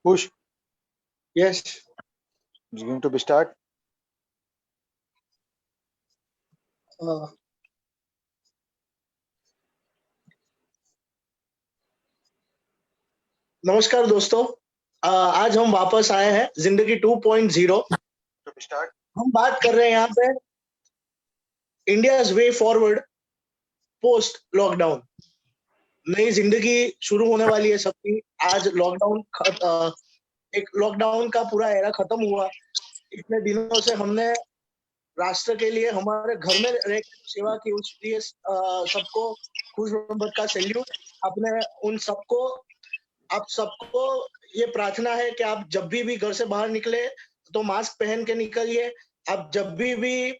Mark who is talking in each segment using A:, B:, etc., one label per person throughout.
A: Push.
B: Yes.
A: It's going to be start.
B: नमस्कार दोस्तों, आज हम वापस आए हैं जिंदगी 2.0। हम बात कर रहे हैं यहाँ पे India's way forward post lockdown. नई जिंदगी शुरू होने वाली है सबकी। आज एक लॉकडाउन का पूरा एरा खत्म हुआ। इतने दिनों से हमने राष्ट्र के लिए हमारे घर में रह सेवा की, उसके लिए सबको खुश मोहब्बत का सैल्यूट। अपने उन सबको, आप सबको ये प्रार्थना है कि आप जब भी घर से बाहर निकले तो मास्क पहन के निकलिए। आप जब भी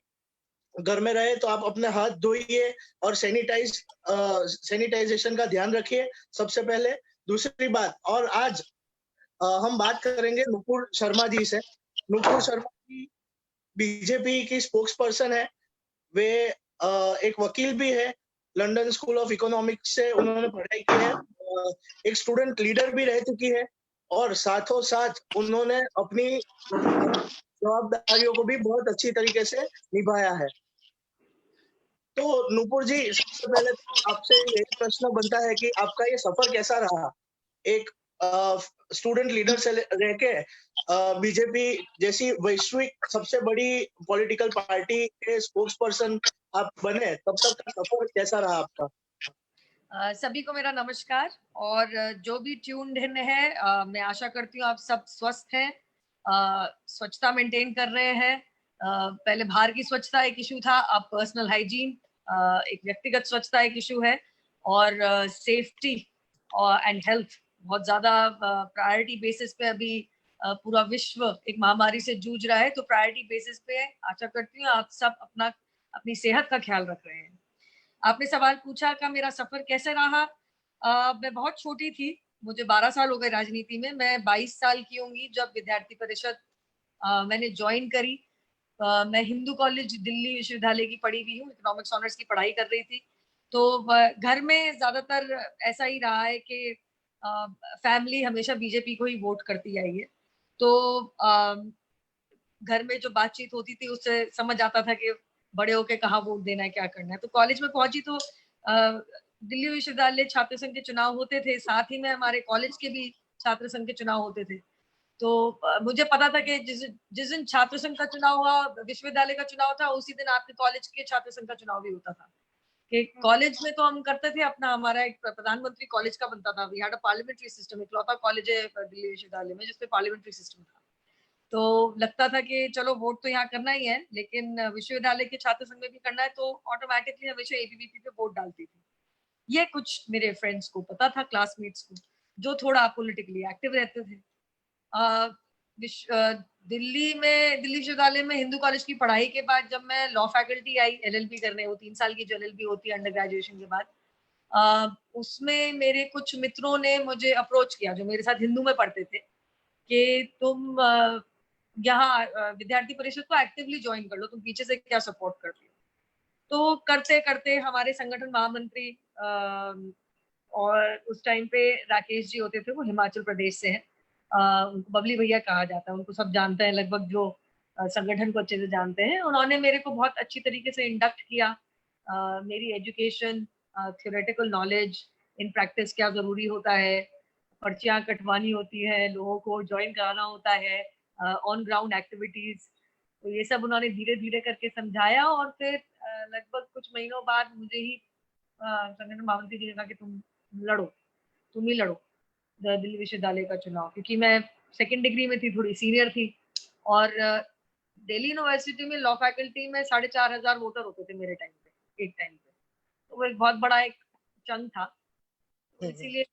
B: घर में रहे तो आप अपने हाथ धोइए और सैनिटाइजेशन का ध्यान रखिए सबसे पहले। दूसरी बात, और आज हम बात करेंगे नुपुर शर्मा जी से। नुपुर शर्मा जी बीजेपी की स्पोक्स पर्सन है। वे एक वकील भी है, लंदन स्कूल ऑफ इकोनॉमिक्स से उन्होंने पढ़ाई की है। एक स्टूडेंट लीडर भी रह चुकी है और साथों साथ उन्होंने अपनी जवाबदारियों को भी बहुत अच्छी तरीके से निभाया है। तो नुपुर जी, सबसे पहले तो आपसे ये प्रश्न बनता है कि आपका ये सफर कैसा रहा, एक स्टूडेंट लीडर से रह के बीजेपी जैसी वैश्विक सबसे बड़ी पॉलिटिकल पार्टी के स्पोक्स पर्सन आप बने, तब तक का सफर कैसा रहा आपका?
C: सभी को मेरा नमस्कार, और जो भी ट्यून्ड इन है, मैं आशा करती हूँ आप सब स्वस्थ हैं, स्वच्छता मेंटेन कर रहे हैं। पहले बाहर की स्वच्छता एक इशू था, अब पर्सनल हाइजीन, एक व्यक्तिगत स्वच्छता एक इशू है, और सेफ्टी एंड हेल्थ बहुत ज्यादा प्रायोरिटी बेसिस पे अभी पूरा विश्व एक महामारी से जूझ रहा है। तो प्रायोरिटी बेसिस पे आशा करती हूँ आप सब अपनी सेहत का ख्याल रख रहे हैं। आपने सवाल पूछा कि मेरा सफर कैसे रहा। मैं बहुत छोटी थी, मुझे 12 साल हो गए राजनीति में। मैं 22 साल की होंगी जब विद्यार्थी परिषद मैंने ज्वाइन करी। मैं हिंदू कॉलेज दिल्ली विश्वविद्यालय की पढ़ी हुई हूँ, इकोनॉमिक्स ऑनर्स की पढ़ाई कर रही थी। तो घर में ज्यादातर ऐसा ही रहा है कि फैमिली हमेशा बीजेपी को ही वोट करती आई है। तो घर में जो बातचीत होती थी उससे समझ आता था कि बड़े होके कहाँ वोट देना है, क्या करना है। तो कॉलेज में पहुंची तो दिल्ली विश्वविद्यालय छात्र संघ के चुनाव होते थे, साथ ही में हमारे कॉलेज के भी छात्र संघ के चुनाव होते थे। तो मुझे पता था कि जिस दिन छात्र संघ का चुनाव हुआ, विश्वविद्यालय का चुनाव था, उसी दिन आपके कॉलेज के छात्र संघ का चुनाव भी होता था। कि कॉलेज में तो हम करते थे अपना, हमारा एक प्रधानमंत्री कॉलेज का बनता था। We had a parliamentary system, इकलौता कॉलेज है दिल्ली विश्वविद्यालय में जिसपे पार्लियामेंट्री सिस्टम था। तो लगता था कि चलो वोट तो यहाँ करना ही है, लेकिन विश्वविद्यालय के छात्र संघ में भी करना है, तो ऑटोमेटिकली हमेशा एबीवीपी पे वोट डालती थी। ये कुछ मेरे फ्रेंड्स को पता था, क्लासमेट्स को, जो थोड़ा पॉलिटिकली एक्टिव रहते थे। दिल्ली विश्वविद्यालय में हिंदू कॉलेज की पढ़ाई के बाद जब मैं लॉ फैकल्टी आई एलएलबी करने, वो 3 साल की जो एलएलबी होती है अंडर ग्रेजुएशन के बाद, उसमें मेरे कुछ मित्रों ने मुझे अप्रोच किया जो मेरे साथ हिंदू में पढ़ते थे कि तुम यहाँ विद्यार्थी परिषद को एक्टिवली ज्वाइन कर लो, तुम पीछे से क्या सपोर्ट करती हो। तो करते करते हमारे संगठन महामंत्री और उस टाइम पे राकेश जी होते थे, वो हिमाचल प्रदेश से हैं, उनको बबली भैया कहा जाता है, उनको सब जानते हैं लगभग, जो संगठन को अच्छे से जानते हैं। उन्होंने मेरे को बहुत अच्छी तरीके से इंडक्ट किया। मेरी education, theoretical knowledge, in practice क्या जरूरी होता है, पर्चियां कटवानी होती है, लोगों को ज्वाइन कराना होता है, ऑन ग्राउंड एक्टिविटीज, तो ये सब उन्होंने धीरे धीरे करके समझाया। और फिर लगभग कुछ महीनों बाद मुझे ही संगठन महामंत्री जी ने कहा कि तुम ही लड़ो दिल्ली विश्वविद्यालय का चुनाव, क्योंकि मैं सेकंड डिग्री में थी, थोड़ी सीनियर थी। और दिल्ली यूनिवर्सिटी में लॉ फैकल्टी में 4,500 वोटर होते थे मेरे टाइम पे, एक टाइम पे, तो वो एक बहुत बड़ा एक चंग था, तो इसीलिए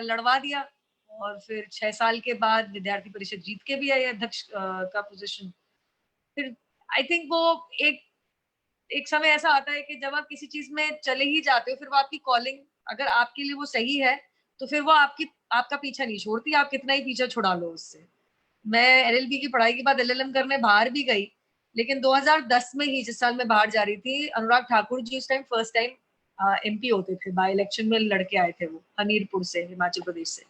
C: लड़वा दिया। और फिर 6 साल के बाद विद्यार्थी परिषद जीत के भी आई अध्यक्ष का पोजीशन। फिर आई थिंक वो एक समय ऐसा आता है कि जब आप किसी चीज में चले ही जाते हो, फिर वो आपकी कॉलिंग, अगर आपके लिए वो सही है तो फिर वो आपका पीछा नहीं छोड़ती, आप कितना ही पीछा छुड़ा लो उससे। मैं एलएलबी की पढ़ाई के बाद एलएलएम करने बाहर भी गई, लेकिन 2010 में ही, जिस साल मैं बाहर जा रही थी, अनुराग ठाकुर जी उस टाइम फर्स्ट टाइम एमपी होते थे, बाय इलेक्शन में लड़के आए थे, वो हमीरपुर से, हिमाचल प्रदेश से।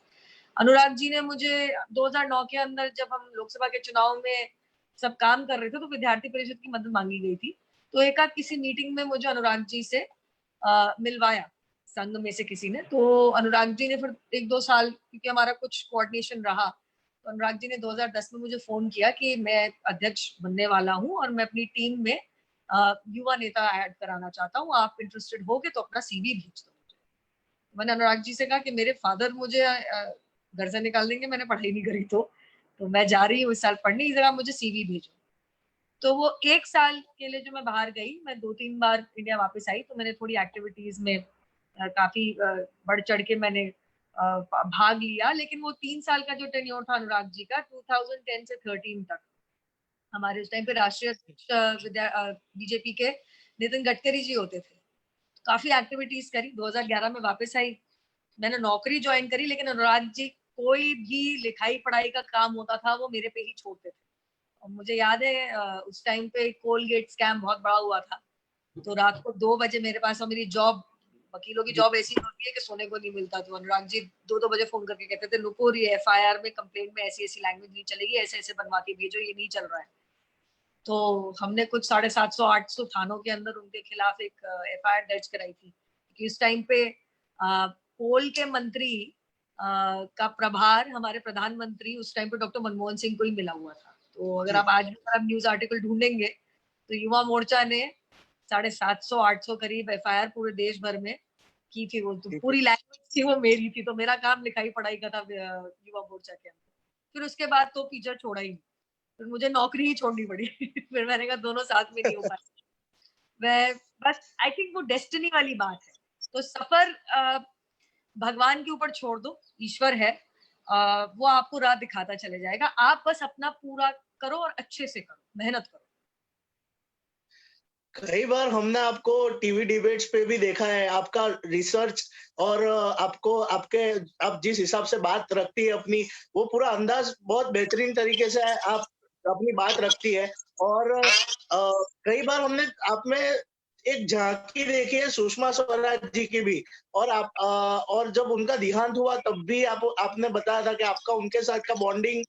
C: अनुराग जी ने मुझे 2009 के अंदर, जब हम लोकसभा के चुनाव में सब काम कर रहे थे, तो विद्यार्थी परिषद की मदद मांगी गई थी। तो एक आध किसी मीटिंग में मुझे अनुराग जी से मिलवाया, संघ में से किसी ने। तो अनुराग जी ने फिर 1-2 साल, क्योंकि हमारा कुछ कोऑर्डिनेशन रहा, तो अनुराग जी ने 2010 में मुझे फोन किया कि मैं अध्यक्ष बनने वाला हूँ और मैं अपनी टीम में युवा नेता ऐड कराना चाहता हूँ, आप इंटरेस्टेड होगे तो अपना सीवी भेज दो मुझे। मैंने अनुराग जी से कहा कि मेरे फादर मुझे घर से निकाल देंगे, मैंने पढ़ाई नहीं करी, तो मैं जा रही हूँ इस साल पढ़ने, इस जगह मुझे सीवी भेजो। तो वो 1 साल के लिए जो मैं बाहर गई, मैं 2-3 बार इंडिया वापस आई, तो मैंने थोड़ी एक्टिविटीज में काफी बढ़ चढ़ के मैंने भाग लिया। लेकिन वो 3 साल का जो टेन्योर था अनुराग जी का, 2010 से 13 तक, हमारे उस टाइम पे राष्ट्रीय बीजेपी के नितिन गडकरी जी होते थे। काफी एक्टिविटीज करी। 2011 में वापस आई, मैंने नौकरी ज्वाइन करी, लेकिन अनुराग जी कोई भी लिखाई पढ़ाई का काम होता था वो मेरे पे ही छोड़ते थे। और मुझे याद है उस टाइम पे कोलगेट स्कैम बहुत बड़ा हुआ था, तो रात को 2 बजे मेरे पास, और मेरी जॉब, वकीलों की जॉब ऐसी होती है कि सोने को नहीं मिलता, तो अनुराग जी 2-2 बजे फोन करके कहते थे, नुपुर ये FIR में कंप्लेंट में ऐसी ऐसी लैंग्वेज नहीं चलेगी, ऐसे ऐसे बनवा के भेजो, ये नहीं चल रहा है। तो हमने कुछ 750-800 थानों के अंदर उनके खिलाफ एक FIR दर्ज कराई थी, क्योंकि इस टाइम पे कोल के मंत्री का प्रभार हमारे प्रधानमंत्री उस टाइम पे डॉक्टर मनमोहन सिंह को ही मिला हुआ था। तो अगर आप आज भी न्यूज आर्टिकल ढूंढेंगे तो युवा मोर्चा ने 750-800 करीब FIR पूरे देश भर में की थी। वो तो पूरी लैंग्वेज थी वो मेरी थी, तो मेरा काम लिखाई पढ़ाई का था युवा मोर्चा के अंदर। फिर उसके बाद तो पीछे छोड़ा ही नहीं, फिर मुझे नौकरी ही छोड़नी पड़ी। फिर मैंने कहा दोनों साथ में नहीं हो पाए। मैं बस, आई थिंक वो डेस्टिनी वाली बात है। तो सफर भगवान के ऊपर छोड़ दो, ईश्वर है, वो आपको राह दिखाता चले जाएगा। आप बस अपना पूरा करो और अच्छे से करो, मेहनत करो।
B: कई बार हमने आपको टीवी डिबेट्स पे भी देखा है, आपका रिसर्च और आपको आप जिस हिसाब से बात रखती है अपनी, वो पूरा अंदाज बहुत बेहतरीन तरीके से आप अपनी बात रखती है। और कई बार हमने आप में एक झांकी देखी है सुषमा स्वराज जी की भी, और और जब उनका देहांत हुआ तब भी आपने बताया था कि आपका उनके साथ का बॉन्डिंग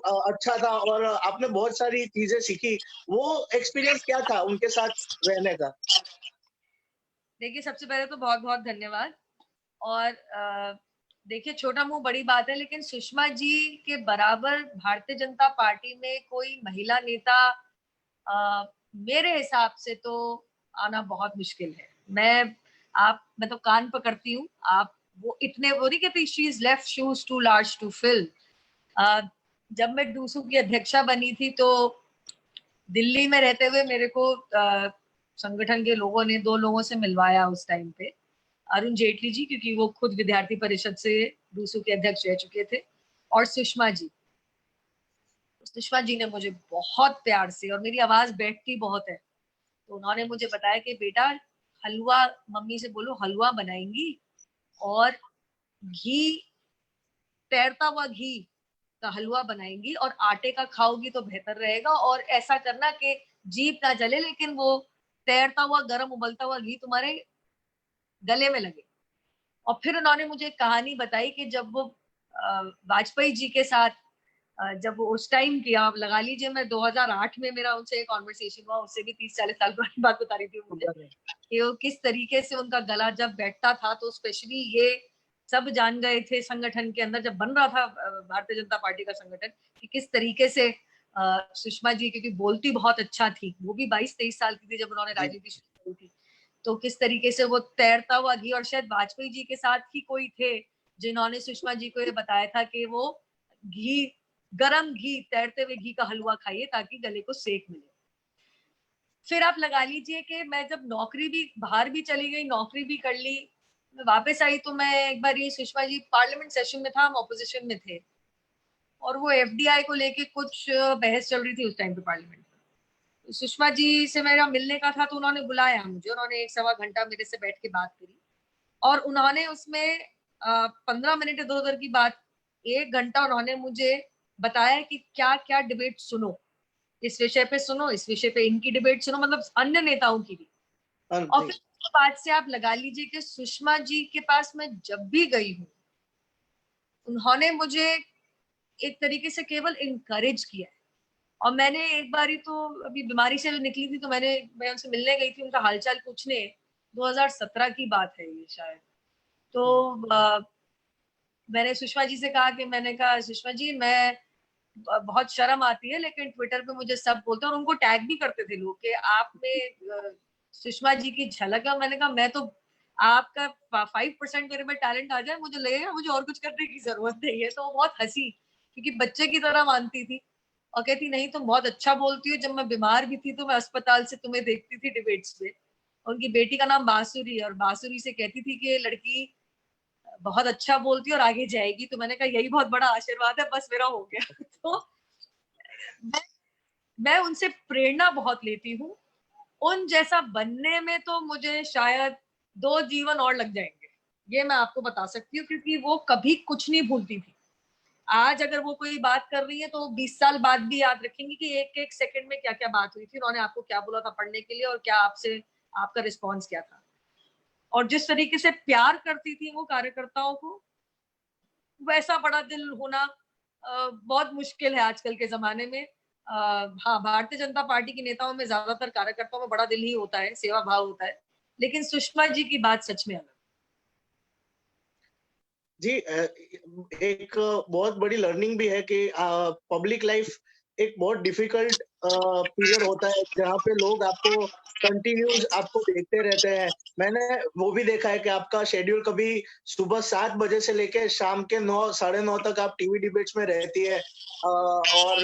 B: अच्छा था और आपने बहुत सारी चीजें सीखी। वो एक्सपीरियंस क्या था उनके साथ रहने का?
C: देखिए, सबसे पहले तो बहुत बहुत धन्यवाद। और देखिए, छोटा मुंह बड़ी बात है, लेकिन सुषमा जी के बराबर भारतीय जनता पार्टी में कोई महिला नेता मेरे हिसाब से तो आना बहुत मुश्किल है। मैं तो कान पकड़ती हूँ। आप वो इतने, वो नहीं कहती she is left shoes too large to fill. जब मैं डूसू की अध्यक्षा बनी थी, तो दिल्ली में रहते हुए मेरे को संगठन के लोगों ने 2 लोगों से मिलवाया उस टाइम पे। अरुण जेटली जी, क्योंकि वो खुद विद्यार्थी परिषद से डूसू के अध्यक्ष रह चुके थे, और सुषमा जी। सुषमा जी ने मुझे बहुत प्यार से, और मेरी आवाज बैठती बहुत है, तो उन्होंने मुझे बताया कि बेटा, हलवा मम्मी से बोलो हलवा बनाएंगी, और घी, तैरता हुआ घी का हलवा बनाएंगी, और आटे का खाओगी तो बेहतर रहेगा, और ऐसा करना कि जीभ ना जले, लेकिन वो तैरता हुआ गर्म उबलता हुआ घी तुम्हारे गले में लगे। और फिर उन्होंने मुझे एक कहानी बताई कि जब वो वाजपेयी जी के साथ, जब वो उस टाइम की, आप लगा लीजिए, मैं 2008 में मेरा उनसे एक कॉन्वर्सेशन हुआ, उससे भी 30-40 साल पुरानी बात बता रही थी मुझे, कि वो किस तरीके से उनका गला जब बैठता था, तो स्पेशली ये सब जान गए थे संगठन के अंदर, जब बन रहा था भारतीय जनता पार्टी का संगठन, कि किस तरीके से सुषमा जी, क्योंकि बोलती बहुत अच्छा थी, वो भी 22-23 साल की थी जब उन्होंने राजनीति शुरू की थी, तो किस तरीके से वो तैरता हुआ घी, और शायद वाजपेयी जी के साथ ही कोई थे जिन्होंने सुषमा जी को ये बताया था कि वो घी, गरम घी, तैरते हुए घी का हलवा खाइए ताकि गले को सेक मिले। फिर आप लगा लीजिए कि मैं जब नौकरी भी, बाहर भी चली गई, नौकरी भी कर ली, मैं वापस आई, तो मैं एक बार, ये सुषमा जी पार्लियामेंट सेशन में था, हम ऑपोजिशन में थे, और वो FDI को लेके कुछ बहस चल रही थी उस टाइम पे पार्लियामेंट में। सुषमा जी से मेरा मिलने का था, तो उन्होंने बुलाया मुझे, उन्होंने 1-1.25 घंटा मेरे से बैठ के बात करी, और उन्होंने उसमें 15 मिनट इधर उधर की बात, 1 घंटा उन्होंने मुझे बताया कि क्या क्या डिबेट सुनो, इस विषय पे सुनो, इस विषय पे इनकी डिबेट सुनो, मतलब अन्य नेताओं की भी। और फिर बात से आप लगा लीजिए कि सुषमा जी के पास मैं जब भी गई हूँ, उन्होंने मुझे एक तरीके से केवल इनकरेज किया है। और मैंने एक बारी तो अभी बीमारी से निकली थी, तो मैं उनसे मिलने गई थी, उनका हालचाल पूछने। 2017 की बात है ये शायद। तो मैंने सुषमा जी से कहा कि मैंने कहा सुषमा जी, मैं बहुत शर्म आती है लेकिन ट्विटर पे मुझे सब बोलते हैं, और उनको टैग भी करते थे लोग कि आप में सुषमा जी की झलक है। मैंने कहा मैं तो आपका 5% मेरे में टैलेंट आ जाए, मुझे लगेगा मुझे और कुछ करने की जरूरत नहीं है। तो वो बहुत हंसी, क्योंकि बच्चे की तरह मानती थी और कहती नहीं तुम बहुत अच्छा बोलती हो, जब मैं बीमार भी थी तो मैं अस्पताल से तुम्हें देखती थी डिबेट्स में। उनकी बेटी का नाम बांसुरी है, और बांसुरी से कहती थी कि ये लड़की बहुत अच्छा बोलती है और आगे जाएगी। तो मैंने कहा यही बहुत बड़ा आशीर्वाद है, बस मेरा हो गया। तो मैं मैं उनसे प्रेरणा बहुत लेती हूँ। उन जैसा बनने में तो मुझे शायद 2 जीवन और लग जाएंगे, ये मैं आपको बता सकती हूँ, क्योंकि वो कभी कुछ नहीं भूलती थी। आज अगर वो कोई बात कर रही है तो 20 साल बाद भी याद रखेंगी कि एक एक सेकंड में क्या क्या बात हुई थी, उन्होंने आपको क्या बोला था पढ़ने के लिए और क्या आपसे आपका रिस्पॉन्स क्या था। और जिस तरीके से प्यार करती थी वो कार्यकर्ताओं को, वैसा बड़ा दिल होना बहुत मुश्किल है आजकल के जमाने में। हाँ, भारतीय जनता पार्टी के नेताओं में ज्यादातर कार्यकर्ताओं में बड़ा दिल ही होता है, सेवा भाव होता है, लेकिन सुषमा जी की बात सच में अलग।
B: जी, एक बहुत बड़ी लर्निंग भी है कि पब्लिक लाइफ एक बहुत डिफिकल्ट पीरियड होता है जहाँ पे लोग आपको कंटिन्यूज आपको देखते रहते हैं। मैंने वो भी देखा है कि आपका शेड्यूल कभी सुबह 7 बजे से लेके शाम के 9 साढ़े 9 तक आप टीवी डिबेट्स में रहती है, और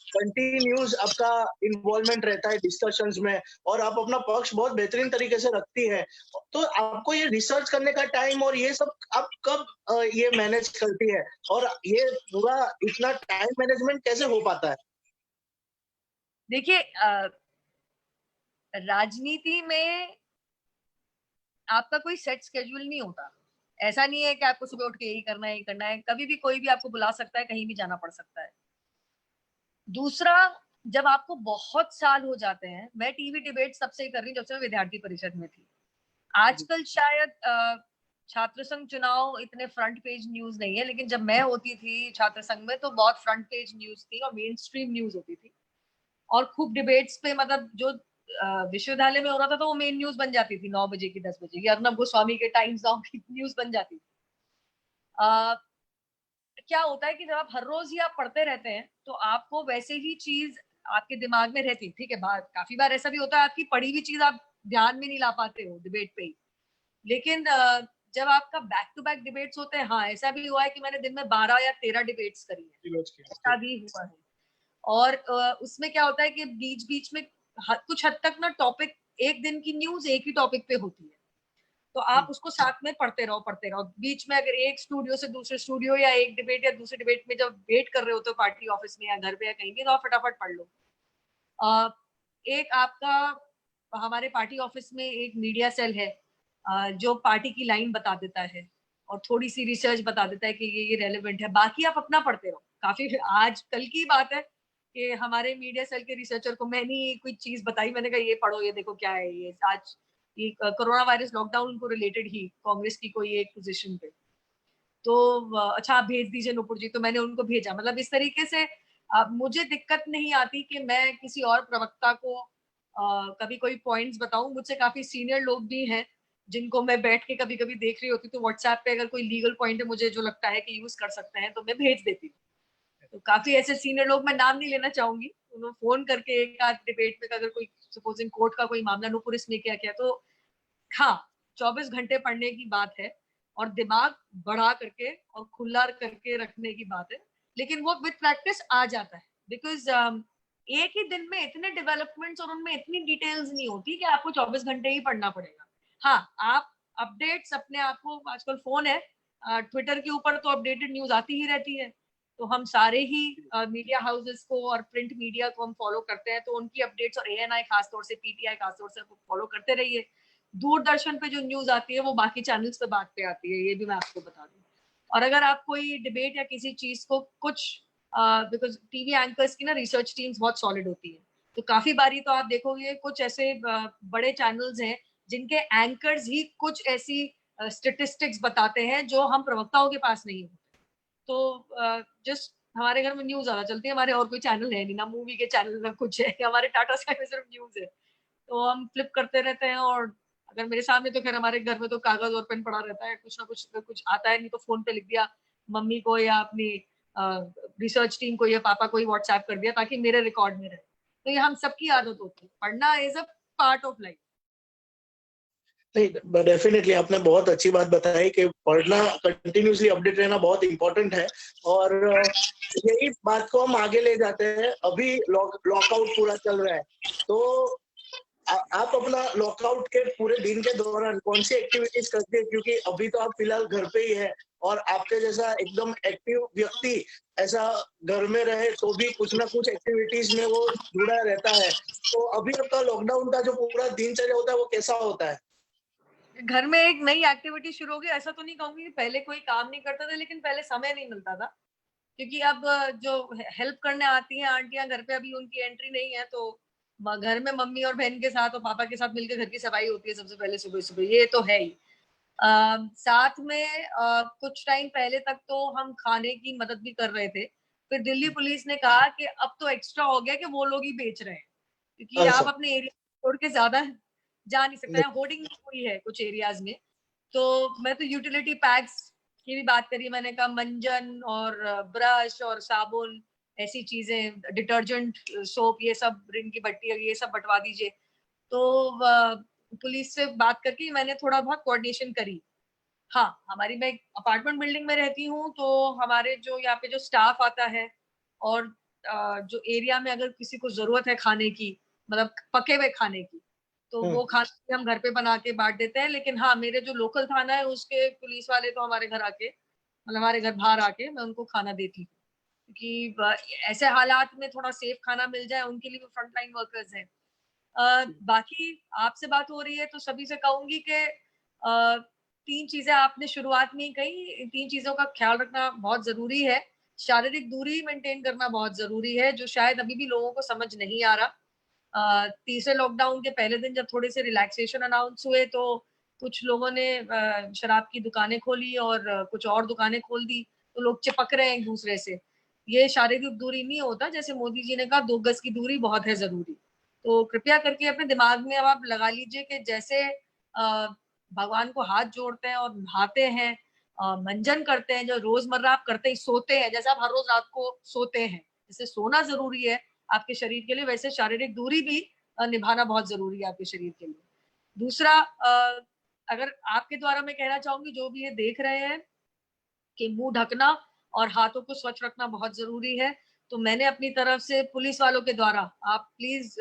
B: कंटिन्यूज आपका इन्वॉल्वमेंट रहता है डिस्कशंस में, और आप अपना पक्ष बहुत बेहतरीन तरीके से रखती है। तो आपको ये रिसर्च करने का टाइम और ये सब आप कब ये मैनेज करती है, और ये पूरा इतना टाइम मैनेजमेंट कैसे हो पाता है?
C: देखिए, राजनीति में आपका कोई सेट स्केड्यूल नहीं होता। ऐसा नहीं है कि आपको सुबह उठ के यही करना है, यही करना है। कभी भी कोई भी आपको बुला सकता है, कहीं भी जाना पड़ सकता है। दूसरा, जब आपको बहुत साल हो जाते हैं, मैं टीवी डिबेट तब से ही कर रही हूँ जब से मैं विद्यार्थी परिषद में थी। आजकल शायद छात्र संघ चुनाव इतने फ्रंट पेज न्यूज नहीं है, लेकिन जब मैं होती थी छात्र संघ में तो बहुत फ्रंट पेज न्यूज थी और मेन स्ट्रीम न्यूज होती थी। और खूब डिबेट्स पे, मतलब जो विश्वविद्यालय में हो रहा था तो वो मेन न्यूज बन जाती थी 9 बजे की, 10 बजे की। अर्नब गोस्वामी के टाइम्स नाउ की न्यूज बन जाती थी। क्या होता है कि जब आप हर रोज ही आप पढ़ते रहते हैं तो आपको वैसे ही चीज आपके दिमाग में रहती है। ठीक है, काफी बार ऐसा भी होता है आपकी पढ़ी हुई चीज आप ध्यान में नहीं ला पाते हो डिबेट पे ही। लेकिन जब आपका बैक टू बैक डिबेट्स होते हैं, हाँ ऐसा भी हुआ है कि मैंने दिन में 12 या 13 डिबेट्स करी है, ऐसा भी हुआ है। और उसमें क्या होता है कि बीच बीच में कुछ हद तक ना टॉपिक, एक दिन की न्यूज एक ही टॉपिक पे होती है, तो आप उसको साथ में पढ़ते रहो। बीच में अगर एक स्टूडियो से दूसरे स्टूडियो, या एक डिबेट या दूसरे डिबेट में जब वेट कर रहे होते हो पार्टी ऑफिस में या घर पे या कहीं भी, तो आप फटाफट पढ़ लो। एक आपका, हमारे पार्टी ऑफिस में एक मीडिया सेल है जो पार्टी की लाइन बता देता है और थोड़ी सी रिसर्च बता देता है कि ये रेलेवेंट है। बाकी आप अपना पढ़ते रहो। काफी आज कल की बात है कि हमारे मीडिया सेल के रिसर्चर को मैंने कोई चीज बताई, मैंने कहा ये पढ़ो, ये देखो क्या है ये आज, ये कोरोना वायरस लॉकडाउन को रिलेटेड ही कांग्रेस की कोई एक पोजीशन पे। तो अच्छा आप भेज दीजिए नुपुर जी, तो मैंने उनको भेजा। मतलब इस तरीके से मुझे दिक्कत नहीं आती कि मैं किसी और प्रवक्ता को कभी कोई पॉइंट्स बताऊं। मुझसे काफी सीनियर लोग भी हैं जिनको मैं बैठ के कभी कभी देख रही होती, तो व्हाट्सएप पे अगर कोई लीगल पॉइंट है मुझे जो लगता है कि यूज कर सकते हैं तो मैं भेज देती हूँ। तो काफी ऐसे सीनियर लोग, मैं नाम नहीं लेना चाहूंगी, उन्होंने फोन करके एक आध डिबेट में अगर कोई सपोजिंग कोर्ट का कोई मामला, नुपुर इसने क्या किया, तो हाँ 24 घंटे पढ़ने की बात है और दिमाग बढ़ा करके और खुला करके रखने की बात है। लेकिन वो विद प्रैक्टिस आ जाता है, बिकॉज एक ही दिन में इतने डेवलपमेंट्स और उनमें इतनी डिटेल्स नहीं होती कि आपको 24 घंटे ही पढ़ना पड़ेगा। हाँ, आप अपडेट्स अपने आप को, आजकल फोन है, ट्विटर के ऊपर तो अपडेटेड न्यूज आती ही रहती है, तो हम सारे ही मीडिया हाउसेस को और प्रिंट मीडिया को हम फॉलो करते हैं, तो उनकी अपडेट्स और एएनआई खासतौर से, पीटीआई खासतौर से फॉलो करते रहिए। दूरदर्शन पे जो न्यूज आती है वो बाकी चैनल्स पे बात पे आती है, ये भी मैं आपको बता दूं। और अगर आप कोई डिबेट या किसी चीज को कुछ, बिकॉज टीवी एंकर्स की ना रिसर्च टीम्स बहुत सॉलिड होती है, तो काफी बारी तो आप देखोगे कुछ ऐसे बड़े चैनल्स हैं जिनके एंकर्स ही कुछ ऐसी स्टेटिस्टिक्स बताते हैं जो हम प्रवक्ताओं के पास नहीं होते। तो जस्ट हमारे घर में न्यूज ज्यादा चलती है, हमारे और कोई चैनल है नहीं, ना मूवी के चैनल ना कुछ है, हमारे टाटा स्काई में सिर्फ न्यूज है। तो हम फ्लिप करते रहते हैं, और अगर मेरे सामने तो खैर हमारे घर में तो कागज और पेन पड़ा रहता है, कुछ ना कुछ कुछ आता है नहीं तो फोन पे लिख दिया मम्मी को या अपनी रिसर्च टीम को या पापा को ही व्हाट्सएप कर दिया ताकि मेरे रिकॉर्ड में रहे। तो ये हम सबकी आदत होती है, पढ़ना is a part of life.
B: नहीं, डेफिनेटली आपने बहुत अच्छी बात बताई कि पढ़ना, कंटिन्यूसली अपडेट रहना बहुत इंपॉर्टेंट है। और यही बात को हम आगे ले जाते हैं। अभी लॉकआउट पूरा चल रहा है, तो आप अपना लॉकआउट के पूरे दिन के दौरान कौन सी एक्टिविटीज करते हैं? क्योंकि अभी तो आप फिलहाल घर पे ही है, और आपके जैसा एकदम एक्टिव व्यक्ति ऐसा घर में रहे तो भी कुछ ना कुछ एक्टिविटीज में वो जुड़ा रहता है। तो अभी आपका लॉकडाउन का जो पूरा दिनचर्या होता है वो कैसा होता है?
C: घर में एक नई एक्टिविटी शुरू हो गई, ऐसा तो नहीं कहूंगी कि पहले कोई काम नहीं करता था, लेकिन पहले समय नहीं मिलता था, क्योंकि अब जो हेल्प करने आती हैं आंटियां घर पे, अभी उनकी एंट्री नहीं है, तो घर में मम्मी और बहन के साथ और पापा के साथ मिलकर घर की सफाई होती है सबसे पहले सुबह सुबह, ये तो है ही। साथ में कुछ टाइम पहले तक तो हम खाने की मदद भी कर रहे थे, फिर दिल्ली पुलिस ने कहा कि अब तो एक्स्ट्रा हो गया कि वो लोग ही बेच रहे हैं, क्योंकि आप
B: अच्छा।
C: अपने एरिया छोड़ के ज्यादा जा नहीं सकते हैं, होर्डिंग हुई है कुछ एरियाज में। तो मैं तो यूटिलिटी पैक्स की भी बात करी, मैंने कहा मंजन और ब्रश और साबुन, ऐसी चीजें, डिटर्जेंट, सोप, ये सब, रिन की भट्टी, ये सब बंटवा दीजिए। तो पुलिस से बात करके मैंने थोड़ा बहुत कोऑर्डिनेशन करी। हाँ, मैं एक अपार्टमेंट बिल्डिंग में रहती हूँ, तो हमारे जो यहाँ पे जो स्टाफ आता है, और जो एरिया में अगर किसी को जरूरत है खाने की, मतलब पके हुए खाने की, तो वो खाना हम घर पे बना के बांट देते हैं। लेकिन हाँ, मेरे जो लोकल थाना है उसके पुलिस वाले तो हमारे घर आके, मतलब हमारे घर बाहर आके मैं उनको खाना देती हूँ, क्योंकि ऐसे हालात में थोड़ा सेफ खाना मिल जाए, उनके लिए भी फ्रंट लाइन वर्कर्स हैं। बाकी आपसे बात हो रही है तो सभी से कहूंगी कि तीन चीजें आपने शुरुआत में ही कही, इन तीन चीजों का ख्याल रखना बहुत जरूरी है। शारीरिक दूरी मेंटेन करना बहुत जरूरी है, जो शायद अभी भी लोगों को समझ नहीं आ रहा। तीसरे लॉकडाउन के पहले दिन जब थोड़े से रिलैक्सेशन अनाउंस हुए, तो कुछ लोगों ने शराब की दुकानें खोली और कुछ और दुकानें खोल दी, तो लोग चिपक रहे हैं एक दूसरे से। ये शारीरिक दूरी नहीं होता, जैसे मोदी जी ने कहा 2 गज की दूरी बहुत है जरूरी। तो कृपया करके अपने दिमाग में अब आप लगा लीजिए कि जैसे भगवान को हाथ जोड़ते हैं और नहाते हैं, मंजन करते हैं, जो रोजमर्रा आप करते ही, सोते हैं, जैसे आप हर रोज रात को सोते हैं, जैसे सोना जरूरी है आपके शरीर के लिए, वैसे शारीरिक दूरी भी निभाना बहुत जरूरी है आपके शरीर के लिए। दूसरा, अगर आपके द्वारा मैं कहना चाहूंगी, जो भी ये देख रहे हैं, कि मुंह ढकना और हाथों को स्वच्छ रखना बहुत जरूरी है। तो मैंने अपनी तरफ से पुलिस वालों के द्वारा, आप प्लीज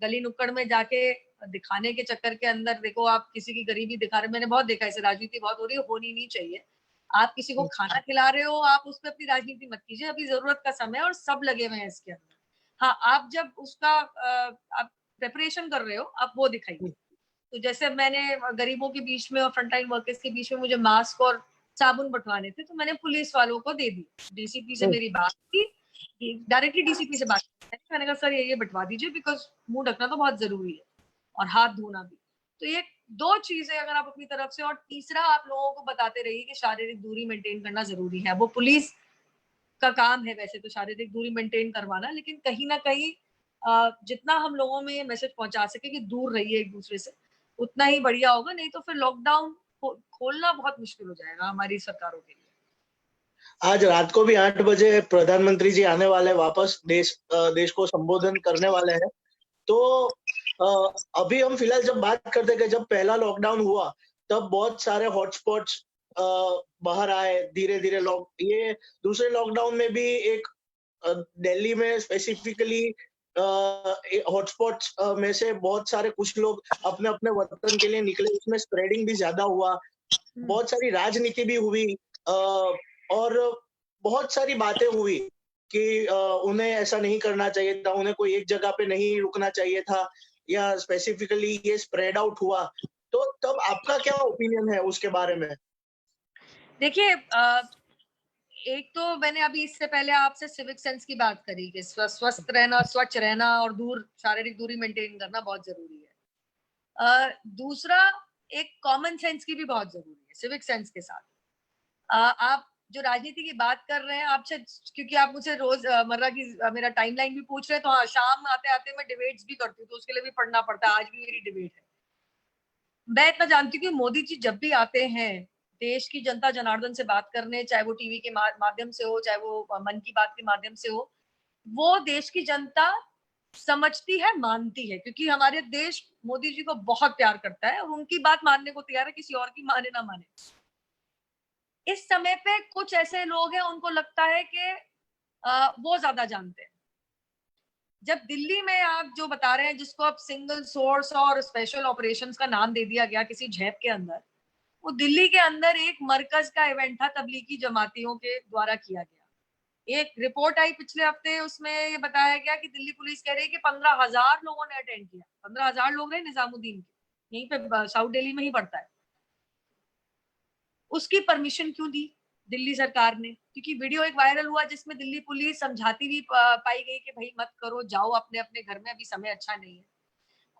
C: गली नुक्कड़ में जाके दिखाने के चक्कर के अंदर, देखो आप किसी की गरीबी दिखा रहे, मैंने बहुत देखा, ऐसे राजनीति बहुत हो रही है, होनी नहीं चाहिए। आप किसी को खाना खिला रहे हो, आप उस पर अपनी राजनीति मत कीजिए, अभी जरूरत का समय है और सब लगे हुए हैं इसके अंदर। हाँ, आप जब उसका आप प्रेपरेशन कर रहे हो, आप वो दिखाइए। तो जैसे मैंने गरीबों के बीच में और फ्रंटलाइन वर्कर्स के बीच में मुझे मास्क और साबुन बंटवाने थे, तो मैंने पुलिस वालों को दे दी। डीसीपी से मेरी बात की, डायरेक्टली डीसीपी से बात की, मैंने कहा सर ये बंटवा दीजिए, बिकॉज मुंह ढकना तो बहुत जरूरी है, और हाथ धोना भी। तो ये 2 चीजें अगर आप अपनी तरफ से, और तीसरा आप लोगों को बताते रहिए कि शारीरिक दूरी मेंटेन करना जरूरी है। वो पुलिस का काम है वैसे तो शारीरिक दूरी मेंटेन करवाना, लेकिन कहीं ना कहीं जितना हम लोगों में ये मैसेज पहुंचा सके कि दूर रहिए एक दूसरे से, उतना ही बढ़िया होगा। नहीं तो फिर लॉकडाउन खोलना बहुत मुश्किल हो जाएगा हमारी सरकारों के लिए।
B: आज रात को भी 8 बजे प्रधानमंत्री जी आने वाले वापस, देश को संबोधन करने वाले हैं। तो अभी हम फिलहाल जब बात करते हैं, जब पहला लॉकडाउन हुआ तब बहुत सारे हॉटस्पॉट्स बाहर आए धीरे धीरे। ये दूसरे लॉकडाउन में भी एक दिल्ली में स्पेसिफिकली हॉटस्पॉट्स में से बहुत सारे कुछ लोग अपने अपने वतन के लिए निकले, उसमें स्प्रेडिंग भी ज्यादा हुआ, बहुत सारी राजनीति भी हुई, और बहुत सारी बातें हुई कि उन्हें ऐसा नहीं करना चाहिए था, उन्हें कोई एक जगह पे नहीं रुकना चाहिए था, या स्पेसिफिकली ये स्प्रेड आउट हुआ। तो तब आपका क्या ओपिनियन है उसके बारे में?
C: देखिए, एक तो मैंने अभी इससे पहले आपसे सिविक सेंस की बात करी कि स्वस्थ रहना, स्वच्छ रहना और शारीरिक दूरी मेंटेन करना बहुत जरूरी है। दूसरा, एक कॉमन सेंस की भी बहुत जरूरी है सिविक सेंस के साथ। आप जो राजनीति की बात कर रहे हैं आपसे, क्योंकि आप मुझसे रोज मर्रा की मेरा टाइमलाइन भी पूछ रहे हैं, तो हाँ, शाम आते आते मैं डिबेट्स भी करती हूँ, तो उसके लिए भी पढ़ना पड़ता है। आज भी मेरी डिबेट है। मैं इतना जानती हूँ कि मोदी जी जब भी आते हैं देश की जनता जनार्दन से बात करने, चाहे वो टीवी के माध्यम से हो, चाहे वो मन की बात के माध्यम से हो, वो देश की जनता समझती है, मानती है, क्योंकि हमारे देश मोदी जी को बहुत प्यार करता है और उनकी बात मानने को तैयार है, किसी और की माने ना माने। इस समय पे कुछ ऐसे लोग हैं, उनको लगता है कि वो ज्यादा जानते हैं। जब दिल्ली में आप जो बता रहे हैं, जिसको आप सिंगल सोर्स और स्पेशल ऑपरेशंस का नाम दे दिया गया किसी झेप के अंदर, वो दिल्ली के अंदर एक मरकज का इवेंट था, तबलीगी जमातियों के द्वारा किया गया। एक रिपोर्ट आई पिछले हफ्ते, उसमें ये बताया गया कि दिल्ली पुलिस कह रही है कि 15,000 लोगों ने अटेंड किया। 15,000 लोग रहे निजामुद्दीन के, यहीं पे साउथ दिल्ली में ही पड़ता है। उसकी परमिशन क्यों दी दिल्ली सरकार ने? क्योंकि वीडियो एक वायरल हुआ जिसमें दिल्ली पुलिस समझाती भी पाई गई कि भाई मत करो, जाओ अपने अपने घर में, अभी समय अच्छा नहीं है।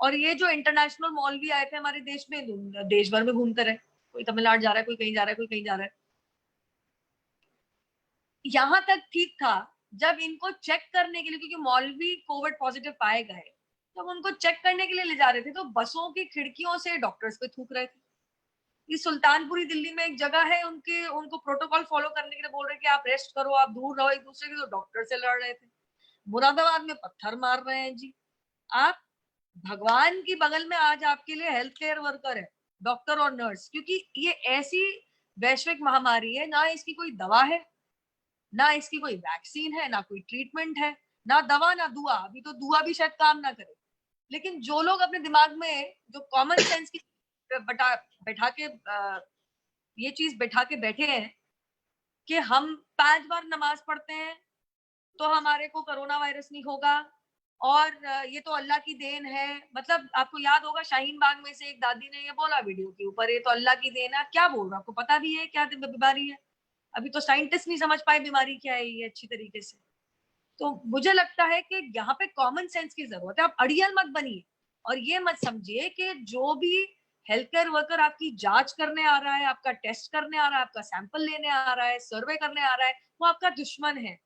C: और ये जो इंटरनेशनल मौलवी आए थे हमारे देश में, देश भर में घूमते रहे, कोई तमिलनाडु जा रहा है, कोई कहीं जा रहा है, कोई कहीं जा रहा है। यहाँ तक ठीक था जब इनको चेक करने के लिए, क्योंकि मौलवी कोविड पॉजिटिव पाए गए, जब उनको चेक करने के लिए ले जा रहे थे तो बसों की खिड़कियों से डॉक्टर्स पे थूक रहे थे। ये सुल्तानपुरी दिल्ली में एक जगह है, उनको प्रोटोकॉल फॉलो करने के लिए बोल रहे कि आप रेस्ट करो, आप दूर रहो एक दूसरे के, तो डॉक्टर से लड़ रहे थे। मुरादाबाद में पत्थर मार रहे हैं जी। आप भगवान की बगल में आज आपके लिए हेल्थ केयर वर्कर है, डॉक्टर और नर्स, क्योंकि ये ऐसी वैश्विक महामारी है, ना इसकी कोई दवा है, ना इसकी कोई वैक्सीन है, ना कोई ट्रीटमेंट है, ना दवा ना दुआ। अभी तो दुआ भी शायद काम ना करे। लेकिन जो लोग अपने दिमाग में जो कॉमन सेंस की बैठा के ये चीज बैठा के बैठे हैं कि हम 5 बार नमाज पढ़ते हैं तो हमारे को कोरोना वायरस नहीं होगा, और ये तो अल्लाह की देन है। मतलब आपको याद होगा शाहीन बाग में से एक दादी ने ये बोला वीडियो के ऊपर, ये तो अल्लाह की देन है। क्या बोल रहा, आपको पता भी है क्या बीमारी है? अभी तो साइंटिस्ट नहीं समझ पाए बीमारी क्या है ये अच्छी तरीके से। तो मुझे लगता है कि यहाँ पे कॉमन सेंस की जरूरत है। आप अड़ियल मत बनिए और ये मत समझिए कि जो भी हेल्थ केयर वर्कर आपकी जांच करने आ रहा है, आपका टेस्ट करने आ रहा है, आपका सैंपल लेने आ रहा है, सर्वे करने आ रहा है, वो आपका दुश्मन है।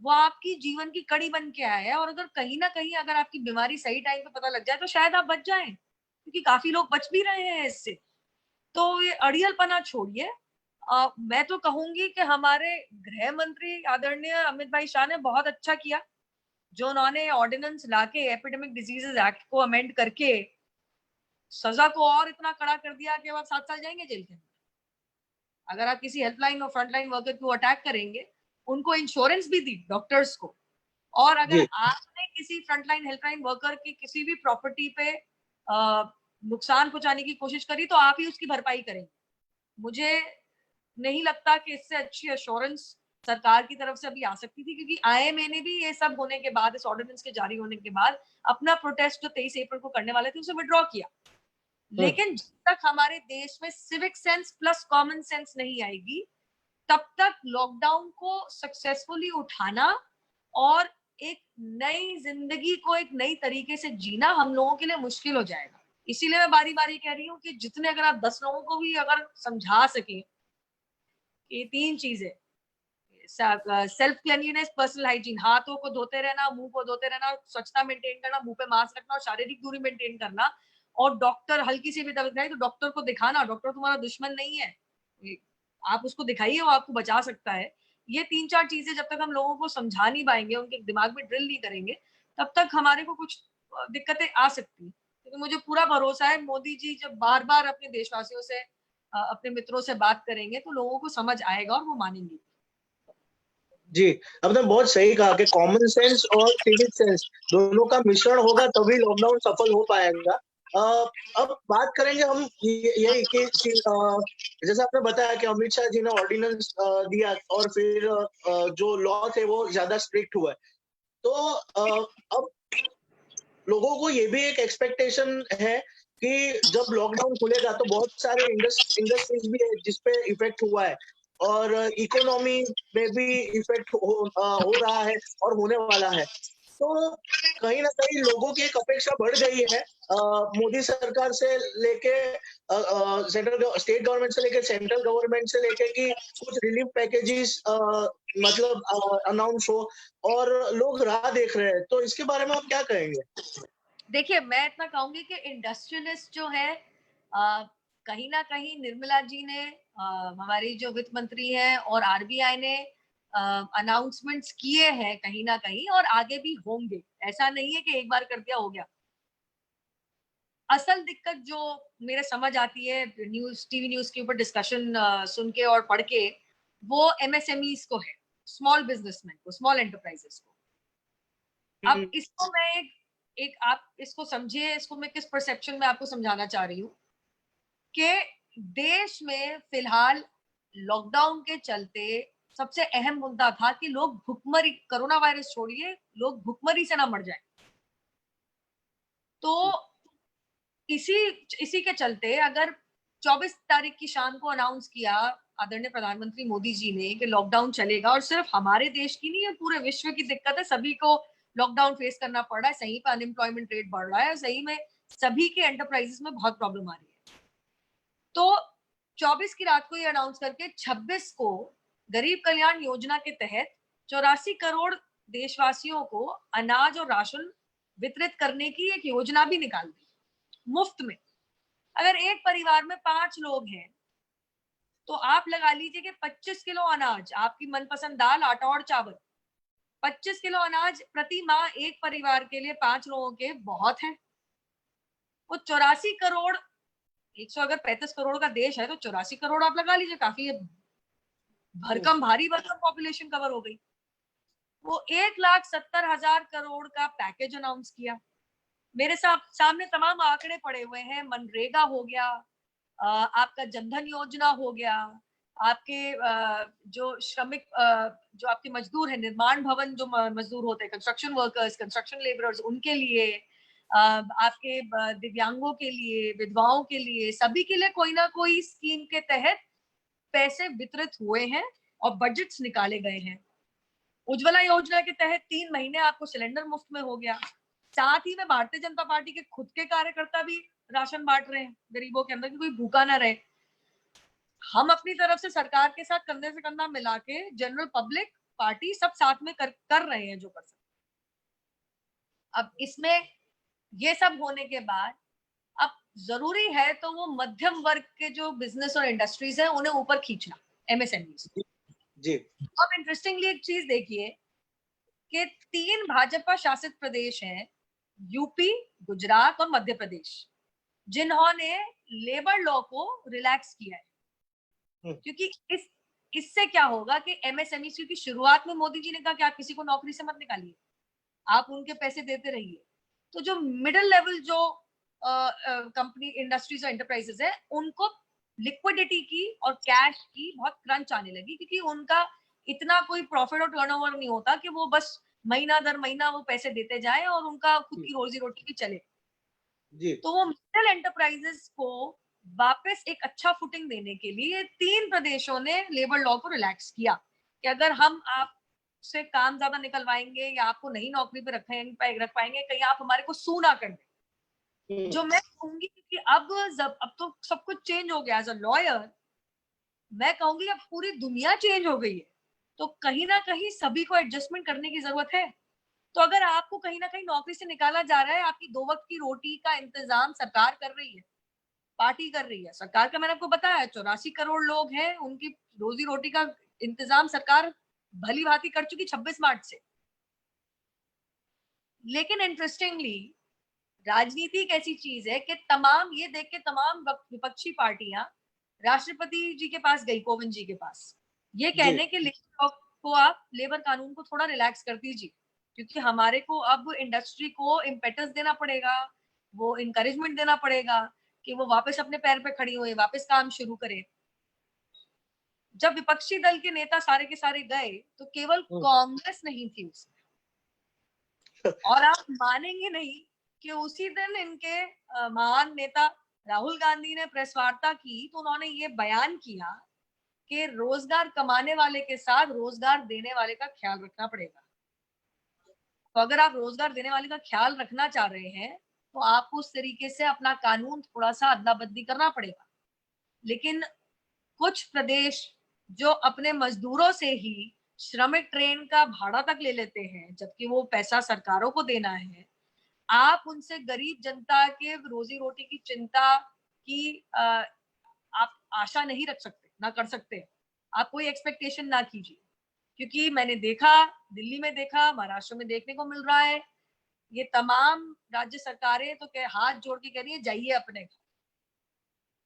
C: वो आपकी जीवन की कड़ी बन के आया है, और अगर कहीं ना कहीं अगर आपकी बीमारी सही टाइम पे पता लग जाए तो शायद आप बच जाएं, क्योंकि काफी लोग बच भी रहे हैं इससे। तो ये अड़ियलपना छोड़िए। मैं तो कहूंगी कि हमारे गृह मंत्री आदरणीय अमित भाई शाह ने बहुत अच्छा किया, जो उन्होंने ऑर्डिनेंस लाके एपिडेमिक डिजीजेस एक्ट को अमेंड करके सजा को और इतना कड़ा कर दिया कि अब आप 7 साल जाएंगे जेल के अंदर। अगर आप किसी हेल्पलाइन और फ्रंटलाइन वर्कर को अटैक करेंगे, उनको इंश्योरेंस भी दी डॉक्टर्स को, और अगर आपने किसी फ्रंटलाइन हेल्पलाइन वर्कर की किसी भी प्रॉपर्टी पे नुकसान पहुंचाने की कोशिश करी तो आप ही उसकी भरपाई करेंगे। मुझे नहीं लगता कि इससे अच्छी एश्योरेंस सरकार की तरफ से अभी आ सकती थी, क्योंकि आईएमए ने भी ये सब होने के बाद, इस ऑर्डिनेंस के जारी होने के बाद, अपना प्रोटेस्ट जो 23 अप्रैल को करने वाले थे उसे विड्रॉ किया। लेकिन जब तक हमारे देश में civic sense plus common sense नहीं आएगी, तब तक लॉकडाउन को सक्सेसफुली उठाना और एक नई जिंदगी को एक नई तरीके से जीना हम लोगों के लिए मुश्किल हो जाएगा। इसीलिए मैं बारी बारी कह रही हूँ कि जितने अगर आप 10 लोगों को भी अगर समझा सके ये 3 चीजें, सेल्फ क्लेनलीनेस, पर्सनल हाइजीन, हाथों को धोते रहना, मुंह को धोते रहना, स्वच्छता मेंटेन करना, मुंह पे मास्क रखना और शारीरिक दूरी मेंटेन करना, और डॉक्टर हल्की सी भी दर्द है तो डॉक्टर को दिखाना। डॉक्टर तुम्हारा दुश्मन नहीं है, आप उसको दिखाइए, वो आपको बचा सकता है। ये 3-4 चीजें जब तक हम लोगों को समझा नहीं पाएंगे, उनके दिमाग में ड्रिल नहीं करेंगे, तब तक हमारे को कुछ दिक्कतें आ सकती। क्योंकि मुझे पूरा भरोसा है मोदी जी जब बार बार अपने देशवासियों से, अपने मित्रों से बात करेंगे तो लोगों को समझ आएगा और वो मानेंगे।
B: जी, आपने बहुत सही कहा कि कॉमन सेंस और सिविक सेंस दोनों का मिश्रण होगा तभी लॉकडाउन सफल हो पाएगा। अब बात करेंगे हम यही कि जैसे आपने बताया कि अमित शाह जी ने ऑर्डिनेंस दिया और फिर जो लॉ थे वो ज्यादा स्ट्रिक्ट हुआ है। तो अब लोगों को ये भी एक एक्सपेक्टेशन है कि जब लॉकडाउन खुलेगा तो बहुत सारे इंडस्ट्रीज भी है जिसपे इफेक्ट हुआ है, और इकोनॉमी में भी इफेक्ट हो रहा है और होने वाला है। तो कहीं ना कहीं लोगों की एक अपेक्षा बढ़ गई है मोदी सरकार से लेके सेंट्रल स्टेट गवर्नमेंट से लेके सेंट्रल गवर्नमेंट से लेके कि कुछ रिलीफ पैकेजेस मतलब अनाउंस हो और लोग राह देख रहे हैं। तो इसके बारे में आप क्या कहेंगे?
C: देखिए, मैं इतना कहूंगी कि इंडस्ट्रियलिस्ट जो है कहीं ना कहीं निर्मला जी ने हमारी जो वित्त मंत्री है और आरबीआई ने अनाउंसमेंट्स किए हैं कहीं ना कहीं, और आगे भी होंगे। ऐसा नहीं है कि एक बार कर दिया हो गया। असल दिक्कत जो मेरे समझ आती है न्यूज, टीवी न्यूज के ऊपर डिस्कशन सुन के और पढ़ के, वो एमएसएमईज को है, स्मॉल बिजनेसमैन को, स्मॉल एंटरप्राइजेस को। अब इसको मैं एक आप इसको समझिए, इसको मैं किस परसेप्शन में आपको समझाना चाह रही हूँ कि देश में फिलहाल लॉकडाउन के चलते सबसे अहम मुद्दा था कि लोग भुखमरी, कोरोना वायरस छोड़िए, लोग भुखमरी से ना मर जाए। तो इसी के चलते अगर 24 तारीख की शाम को अनाउंस किया आदरणीय प्रधानमंत्री मोदी जी ने कि लॉकडाउन चलेगा, और सिर्फ हमारे देश की नहीं है, पूरे विश्व की दिक्कत है, सभी को लॉकडाउन फेस करना पड़ रहा है, सही पे अनएम्प्लॉयमेंट रेट बढ़ रहा है, सही में सभी के एंटरप्राइजेस में बहुत प्रॉब्लम आ रही है। तो 24 की रात को ये अनाउंस करके 26 को गरीब कल्याण योजना के तहत 84 करोड़ देशवासियों को अनाज और राशन वितरित करने की एक योजना भी निकाल दी मुफ्त में। अगर एक परिवार में 5 लोग हैं तो आप लगा लीजिए कि 25 किलो अनाज, आपकी मनपसंद दाल, आटा और चावल, 25 किलो अनाज प्रति माह एक परिवार के लिए 5 लोगों के बहुत है। वो 84 करोड़, 100 अगर 35 करोड़ का देश है तो 84 करोड़ आप लगा लीजिए, काफी भरकम, भारी भरकम पॉपुलेशन कवर हो गई। वो 1,70,000 करोड़ का पैकेज अनाउंस किया। मेरे सामने तमाम आंकड़े पड़े हुए हैं। मनरेगा हो गया, आपका जनधन योजना हो गया, आपके जो श्रमिक, जो आपके मजदूर हैं, निर्माण भवन जो मजदूर होते हैं, कंस्ट्रक्शन वर्कर्स, कंस्ट्रक्शन लेबरर्स, उनके लिए, आपके दिव्यांगों के लिए, विधवाओं के लिए, सभी के लिए कोई ना कोई स्कीम के तहत पैसे वितरित हुए हैं और बजट्स निकाले गए हैं। उज्ज्वला योजना के तहत 3 महीने आपको सिलेंडर मुफ्त में हो गया। साथ ही में भारतीय जनता पार्टी के खुद के कार्यकर्ता भी राशन बांट रहे हैं गरीबों के अंदर, कि कोई भूखा ना रहे। हम अपनी तरफ से सरकार के साथ कंधे से कंधा मिला के, जनरल पब्लिक, पार्टी, सब साथ में कर रहे हैं जो कर सकते। अब इसमें ये सब होने के बाद अब जरूरी है तो वो मध्यम वर्ग के जो बिजनेस और इंडस्ट्रीज है उन्हें ऊपर खींचना, एमएसएमई
B: जी।
C: अब इंटरेस्टिंगली एक चीज देखिए कि 3 भाजपा शासित प्रदेश हैं, यूपी, गुजरात और मध्य प्रदेश, जिन्होंने लेबर लॉ को रिलैक्स किया है। क्योंकि इससे क्या होगा कि एमएसएमई, क्योंकि शुरुआत में मोदी जी ने कहा कि आप किसी को नौकरी से मत निकालिए, आप उनके पैसे देते रहिए। तो जो मिडिल लेवल जो कंपनी, इंडस्ट्रीज और एंटरप्राइजेस है, उनको लिक्विडिटी की और कैश की बहुत क्रंच आने लगी, क्योंकि उनका इतना कोई प्रॉफिट और टर्नओवर नहीं होता कि वो बस महीना दर महीना वो पैसे देते जाए और उनका खुद की रोजी रोटी भी चले।
B: जी।
C: तो वो मिडिल एंटरप्राइजेस को वापस एक अच्छा फुटिंग देने के लिए 3 प्रदेशों ने लेबर लॉ को रिलैक्स किया कि अगर हम आपसे काम ज्यादा निकलवाएंगे या आपको नहीं नौकरी पे रख पाएंगे, कहीं आप हमारे को सू ना कर दें। जो मैं कहूंगी कि अब तो सब कुछ चेंज हो गया। एज अ लॉयर मैं कहूंगी अब पूरी दुनिया चेंज हो गई है, तो कहीं ना कहीं सभी को एडजस्टमेंट करने की जरूरत है। तो अगर आपको कहीं ना कहीं नौकरी से निकाला जा रहा है, आपकी 2 वक्त की रोटी का इंतजाम सरकार कर रही है, पार्टी कर रही है। सरकार का मैंने आपको बताया 84 करोड़ लोग हैं, उनकी रोजी रोटी का इंतजाम सरकार भली भांति कर चुकी 26 मार्च से। लेकिन इंटरेस्टिंगली राजनीति एक ऐसी चीज है कि तमाम ये देख के तमाम विपक्षी पार्टियां राष्ट्रपति जी के पास गई, कोविंद जी के पास, ये कहने के लेबर को, आप लेबर कानून को थोड़ा रिलैक्स कर दीजिए, क्योंकि हमारे को अब इंडस्ट्री को इम्पेटस देना पड़ेगा, वो इनकरेजमेंट देना पड़ेगा कि वो वापस अपने पैर पे खड़ी हुए, वापस काम शुरू करे। जब विपक्षी दल के नेता सारे के सारे गए तो केवल कांग्रेस नहीं थी उसमें। और आप मानेंगे नहीं कि उसी दिन इनके महान नेता राहुल गांधी ने प्रेस वार्ता की तो उन्होंने ये बयान किया कि रोजगार कमाने वाले के साथ रोजगार देने वाले का ख्याल रखना पड़ेगा। तो अगर आप रोजगार देने वाले का ख्याल रखना चाह रहे हैं तो आपको उस तरीके से अपना कानून थोड़ा सा अदला बदली करना पड़ेगा। लेकिन कुछ प्रदेश जो अपने मजदूरों से ही श्रमिक ट्रेन का भाड़ा तक ले लेते हैं, जबकि वो पैसा सरकारों को देना है, आप उनसे गरीब जनता के रोजी रोटी की चिंता की आप आशा नहीं रख सकते, ना कर सकते। आप कोई एक्सपेक्टेशन ना कीजिए, क्योंकि मैंने देखा, दिल्ली में देखा, महाराष्ट्र में देखने को मिल रहा है, ये तमाम राज्य सरकारें तो हाथ जोड़ के कह रही है जाइए अपने घर,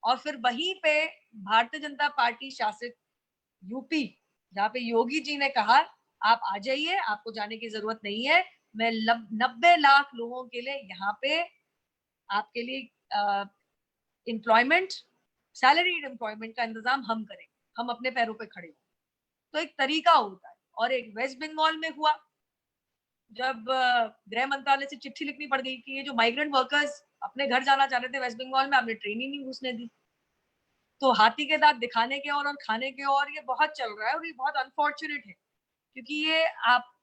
C: और फिर वहीं पे भारतीय जनता पार्टी शासित यूपी, जहाँ पे योगी जी ने कहा आप आ जाइए, आपको जाने की जरूरत नहीं है, मैं 90 लाख लोगों के लिए यहाँ पे आपके लिए एम्प्लॉयमेंट, सैलरीड एम्प्लॉयमेंट का इंतजाम हम करेंगे, हम अपने पैरों पे खड़े हो। तो एक तरीका होता है। और एक वेस्ट बंगाल में हुआ, जब गृह मंत्रालय से चिट्ठी लिखनी पड़ गई कि ये जो माइग्रेंट वर्कर्स अपने घर जाना चाह रहे थे वेस्ट बंगाल में, आपने ट्रेन ही नहीं घुसने दी। तो हाथी के दांत दिखाने के और खाने के और ये बहुत चल रहा है, और ये बहुत अनफॉर्चुनेट है, क्योंकि ये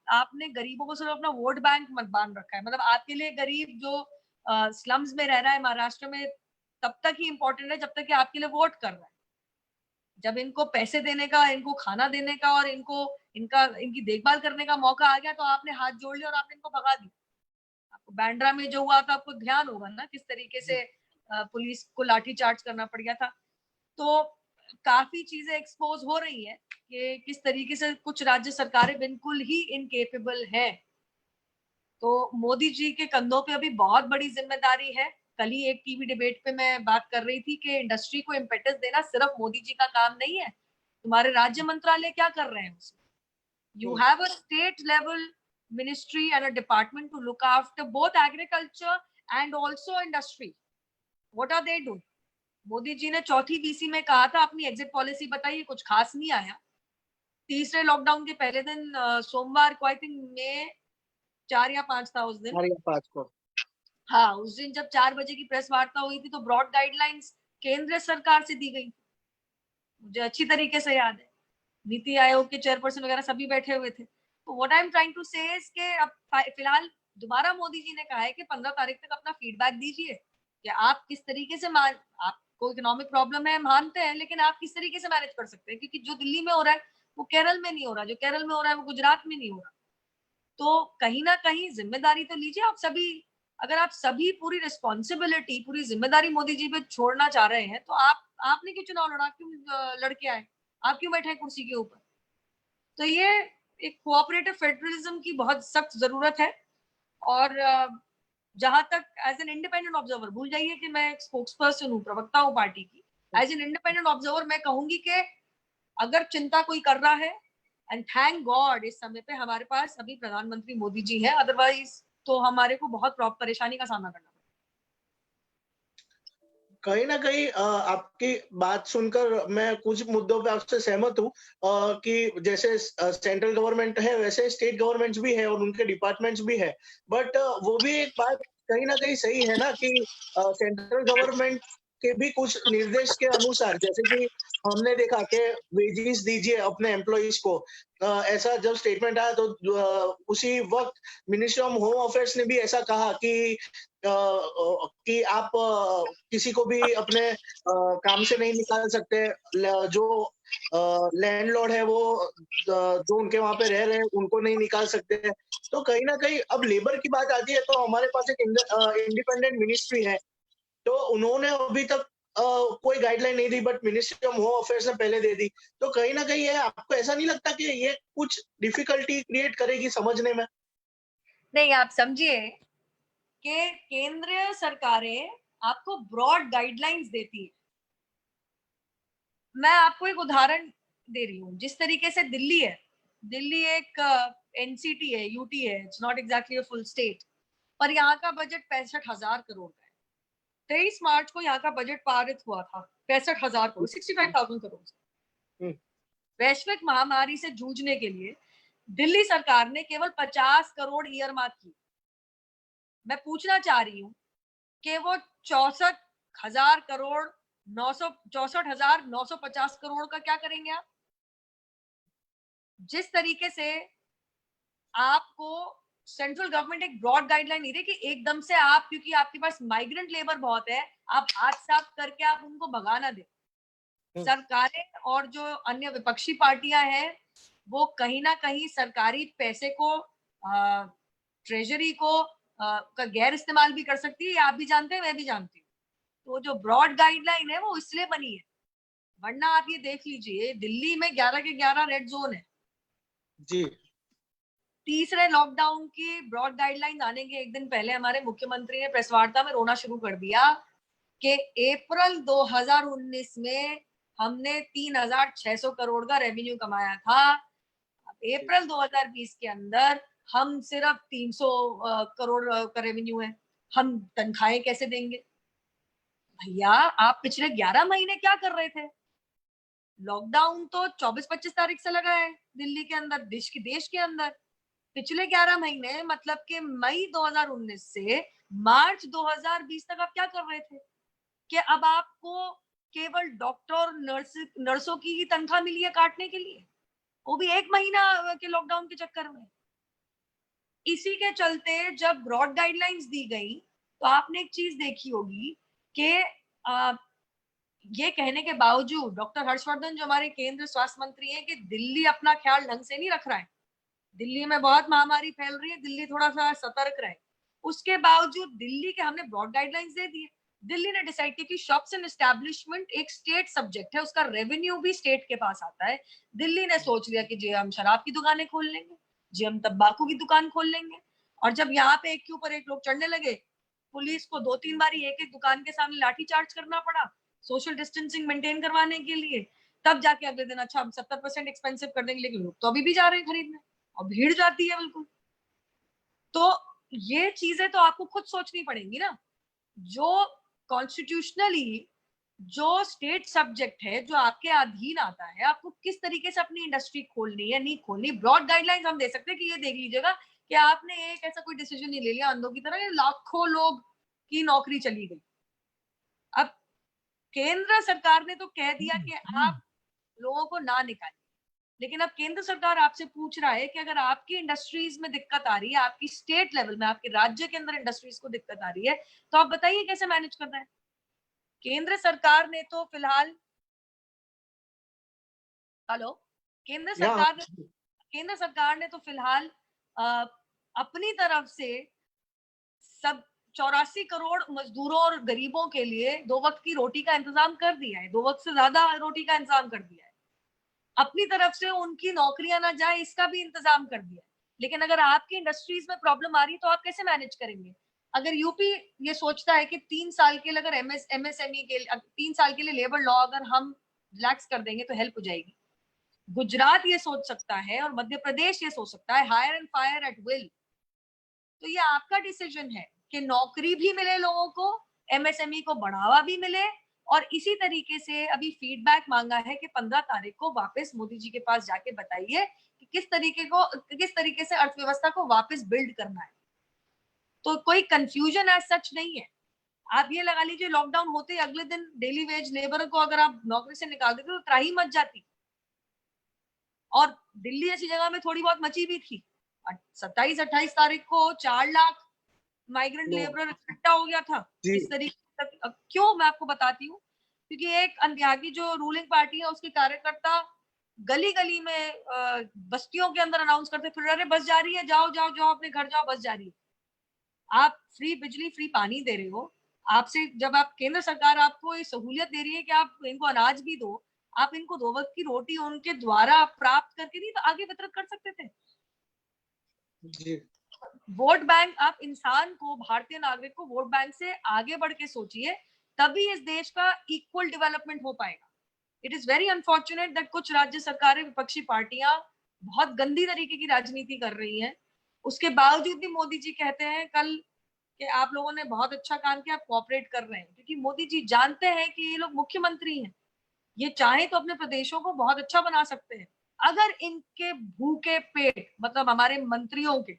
C: आपने गरीबों को सिर्फ अपना वोट बैंक मत बांध रखा है। मतलब आपके लिए गरीब जो स्लम्स में रह रहा है महाराष्ट्र में तब तक ही इम्पोर्टेंट है जब तक कि आपके लिए वोट कर रहा है। जब इनको पैसे देने का, इनको खाना देने का और इनकी देखभाल करने का मौका आ गया तो आपने हाथ जोड़ लिया और आपने इनको भगा दिया। आपको बांद्रा में जो हुआ था, आपको ध्यान होगा ना, किस तरीके से पुलिस को लाठीचार्ज करना पड़ गया था। तो काफी चीजें एक्सपोज हो रही हैं कि किस तरीके से कुछ राज्य सरकारें बिल्कुल ही इनकेपेबल हैं। तो मोदी जी के कंधों पे अभी बहुत बड़ी जिम्मेदारी है। कल ही एक टीवी डिबेट पे मैं बात कर रही थी कि इंडस्ट्री को इम्पेटस देना सिर्फ मोदी जी का काम नहीं है, तुम्हारे राज्य मंत्रालय क्या कर रहे हैं उसमें। You have a state level ministry and a department to look after both agriculture and also industry. What are they doing? Modi ji ने चौथी बीसी में कहा था अपनी एग्जिट पॉलिसी बताइए, कुछ खास नहीं आया। तीसरे लॉकडाउन के पहले दिन सोमवार को, आई थिंक मई 4 या 5 था उस दिन,
B: 4 या 5 को,
C: हाँ उस दिन जब 4 बजे की प्रेस वार्ता हुई थी तो ब्रॉड गाइडलाइंस केंद्र सरकार से दी गई, मुझे अच्छी तरीके से याद है। नीति आयोग के चेयरपर्सन वगैरह सभी बैठे हुए थे। तो what I am trying to say is के अब फिलहाल दोबारा मोदी जी ने कहा है कि 15 तारीख तक अपना फीडबैक दीजिए कि आप किस तरीके से आपको इकोनॉमिक प्रॉब्लम है, मानते हैं, लेकिन आप किस तरीके से मैनेज कर सकते हैं, क्योंकि जो दिल्ली में हो रहा है वो केरल में नहीं हो रहा, जो केरल में हो रहा है वो गुजरात में नहीं हो रहा। तो कहीं ना कहीं जिम्मेदारी तो लीजिए आप सभी। अगर आप सभी पूरी रिस्पॉन्सिबिलिटी, पूरी जिम्मेदारी मोदी जी पे छोड़ना चाह रहे हैं तो आपने क्यों चुनाव लड़ा, क्यों लड़के आए, आप क्यों बैठे हैं कुर्सी के ऊपर। तो ये एक कोऑपरेटिव फेडरलिज्म की बहुत सख्त जरूरत है। और जहां तक एज एन इंडिपेंडेंट ऑब्जर्वर, भूल जाइए कि मैं एक स्पोक्स पर्सन हूँ, प्रवक्ता हूँ पार्टी की, एज एन इंडिपेंडेंट ऑब्जर्वर मैं कहूंगी कि अगर चिंता कोई कर रहा है, एंड थैंक गॉड इस समय पे हमारे पास अभी प्रधानमंत्री मोदी जी हैं, अदरवाइज तो हमारे को बहुत परेशानी का सामना करना।
B: कहीं ना कहीं आपकी बात सुनकर मैं कुछ मुद्दों पे आपसे सहमत हूँ कि जैसे सेंट्रल गवर्नमेंट है वैसे स्टेट गवर्नमेंट्स भी है और उनके डिपार्टमेंट्स भी है, बट वो भी एक बात कहीं ना कहीं सही है ना कि सेंट्रल गवर्नमेंट के भी कुछ निर्देश के अनुसार, जैसे कि हमने देखा कि वेजेस दीजिए अपने एम्प्लॉइज को, ऐसा जब स्टेटमेंट आया तो उसी वक्त मिनिस्ट्री ऑफ होम अफेयर्स ने भी ऐसा कहा कि आप किसी को भी अपने काम से नहीं निकाल सकते, जो लैंडलॉर्ड है वो जो उनके वहां पे रह रहे हैं उनको नहीं निकाल सकते। तो कहीं ना कहीं अब लेबर की बात आती है तो हमारे पास एक इंडिपेंडेंट मिनिस्ट्री है, तो उन्होंने अभी तक कोई गाइडलाइन नहीं दी, but ministry of home affairs ने पहले दे दी। तो कहीं ना कहीं ये आपको ऐसा नहीं लगता कि ये कुछ डिफिकल्टी क्रिएट करेगी समझने में?
C: नहीं, आप समझिए कि केंद्रीय सरकारें आपको ब्रॉड गाइडलाइंस देती है। मैं आपको एक उदाहरण दे रही हूँ, जिस तरीके से दिल्ली है, दिल्ली एक एनसीटी है, यूटी है, it's not exactly a full state, पर यहाँ का बजट 65,000 करोड़ का है। 23 मार्च को यहाँ का बजट पारित हुआ था 65,000 करोड़, 65,000 करोड़। वैश्विक महामारी से जूझने के लिए दिल्ली सरकार ने केवल 50 करोड़ ईयरमार्क की। मैं पूछना चाह रही हूँ कि वो 64,000 करोड़ 64,950 करोड़ का क्या करेंगे आप? जिस तरीके से आपको सेंट्रल गवर्नमेंट एक ब्रॉड गाइडलाइन नहीं दे कि एकदम से आप, क्योंकि आपके पास माइग्रेंट लेबर बहुत है, आप हाथ साफ करके आप उनको भगा ना दे। सरकारें और जो अन्य विपक्षी पार्टियां हैं वो कहीं ना कहीं सरकारी पैसे को, ट्रेजरी को का गैर इस्तेमाल भी कर सकती है। ये आप भी जानते हैं, मैं भी जानती हूँ। तो जो ब्रॉड गाइडलाइन है वो इसलिए बनी है, वरना आप ये देख लीजिए दिल्ली में 11 के 11 रेड जोन है
B: जी।
C: तीसरे लॉकडाउन की ब्रॉड गाइडलाइन आने के एक दिन पहले हमारे मुख्यमंत्री ने प्रेस वार्ता में रोना शुरू कर दिया कि अप्रैल 2019 में हमने 3,600 करोड़ का रेवेन्यू कमाया था, अप्रैल 2020 के अंदर हम सिर्फ 300 करोड़ का रेवेन्यू है, हम तनख्वाहें कैसे देंगे? भैया आप पिछले 11 महीने क्या कर रहे थे? लॉकडाउन तो 24-25 तारीख से लगा है दिल्ली के अंदर, देश के अंदर। पिछले 11 महीने मतलब कि मई 2019 से मार्च 2020 तक आप क्या कर रहे थे कि अब आपको केवल डॉक्टर और नर्सों की ही तनख्वाह मिली है काटने के लिए, वो भी 1 महीना के लॉकडाउन के चक्कर में। इसी के चलते जब ब्रॉड गाइडलाइंस दी गई तो आपने एक चीज देखी होगी कि ये कहने के बावजूद डॉक्टर हर्षवर्धन जो हमारे केंद्र स्वास्थ्य मंत्री हैं कि दिल्ली अपना ख्याल ढंग से नहीं रख रहा है, दिल्ली में बहुत महामारी फैल रही है, दिल्ली थोड़ा सा सतर्क रहे, उसके बावजूद दिल्ली के हमने ब्रॉड गाइडलाइंस दे दिए। दिल्ली ने डिसाइड किया कि शॉप्स एंड एस्टैब्लिशमेंट एक स्टेट सब्जेक्ट है, उसका रेवेन्यू भी स्टेट के पास आता है। दिल्ली ने सोच लिया कि जी हम शराब की दुकानें खोल लेंगे, जी हम तंबाकू की दुकान खोल लेंगे। और जब यहाँ पे एक के ऊपर एक लोग चढ़ने लगे, पुलिस को 2-3 बारी एक एक दुकान के सामने लाठी चार्ज करना पड़ा सोशल डिस्टेंसिंग मेंटेन करवाने के लिए, तब जाके अगले दिन अच्छा हम 70% एक्सपेंसिव कर देंगे, लेकिन लोग तो अभी भी जा रहे हैं खरीदने और भीड़ जाती है बिल्कुल। तो ये चीजें तो आपको खुद सोचनी पड़ेंगी ना। जो कॉन्स्टिट्यूशनली जो स्टेट सब्जेक्ट है, जो आपके अधीन आता है, आपको किस तरीके से अपनी इंडस्ट्री खोलनी है नहीं खोलनी, ब्रॉड गाइडलाइंस हम दे सकते हैं कि ये देख लीजिएगा कि आपने एक ऐसा कोई डिसीजन नहीं ले लिया अंधों की तरह, लाखों लोग की नौकरी चली गई। अब केंद्र सरकार ने तो कह दिया कि आप लोगों को ना निकालिए, लेकिन अब केंद्र सरकार आपसे पूछ रहा है कि अगर आपकी इंडस्ट्रीज में दिक्कत आ रही है, आपकी स्टेट लेवल में, आपके राज्य के अंदर इंडस्ट्रीज को दिक्कत आ रही है, तो आप बताइए कैसे मैनेज करना है। केंद्र सरकार ने तो फिलहाल हेलो केंद्र सरकार ने तो फिलहाल अपनी तरफ से सब 84 करोड़ मजदूरों और गरीबों के लिए 2 वक्त की रोटी का इंतजाम कर दिया है, 2 वक्त से ज्यादा रोटी का इंतजाम कर दिया है। अपनी तरफ से उनकी नौकरियां ना जाए इसका भी इंतजाम कर दिया है। लेकिन अगर आपकी इंडस्ट्रीज में प्रॉब्लम आ रही है तो आप कैसे मैनेज करेंगे? अगर यूपी ये सोचता है कि 3 साल के लिए अगर एमएसएमई के 3 साल के लिए लेबर लॉ अगर हम रिलैक्स कर देंगे तो हेल्प हो जाएगी। गुजरात ये सोच सकता है और मध्य प्रदेश ये सोच सकता है hire and fire at will. तो ये आपका डिसीजन है कि नौकरी भी मिले लोगों को, एमएसएमई को बढ़ावा भी मिले। और इसी तरीके से अभी फीडबैक मांगा है कि 15 तारीख को वापस मोदी जी के पास जाके बताइए कि किस तरीके से अर्थव्यवस्था को वापस बिल्ड करना है। तो कोई कंफ्यूजन एज सच नहीं है। आप ये लगा लीजिए लॉकडाउन होते ही अगले दिन डेली वेज लेबर को अगर आप नौकरी से निकाल देते तो त्राही मच जाती। और दिल्ली ऐसी जगह में थोड़ी बहुत मची भी थी। 27-28 तारीख को 4 लाख माइग्रेंट लेबर इकट्ठा हो गया था इस तरीके से। क्यों, मैं आपको बताती हूँ। क्योंकि एक यहाँ की जो रूलिंग पार्टी है उसके कार्यकर्ता गली गली में बस्तियों के अंदर अनाउंस करते फिर, अरे बस जा रही है, जाओ जाओ जाओ अपने घर जाओ, बस जा रही है। आप फ्री बिजली फ्री पानी दे रहे हो, आपसे जब आप केंद्र सरकार आपको ये सहूलियत दे रही है कि आप इनको अनाज भी दो, आप इनको 2 वक्त की रोटी उनके द्वारा प्राप्त करके नहीं तो आगे वितरित कर सकते थे
B: जी।
C: वोट बैंक, आप इंसान को, भारतीय नागरिक को वोट बैंक से आगे बढ़ के सोचिए, तभी इस देश का इक्वल डेवलपमेंट हो पाएगा। It is very unfortunate that कुछ राज्य सरकारें, विपक्षी पार्टियां बहुत गंदी तरीके की राजनीति कर रही हैं। उसके बावजूद भी मोदी जी कहते हैं कल कि आप लोगों ने बहुत अच्छा काम किया, आप कोऑपरेट कर रहे हैं, क्योंकि मोदी जी जानते हैं कि ये लोग मुख्यमंत्री हैं, ये चाहे तो अपने प्रदेशों को बहुत अच्छा बना सकते हैं। अगर इनके भूखे पेट, मतलब हमारे मंत्रियों के,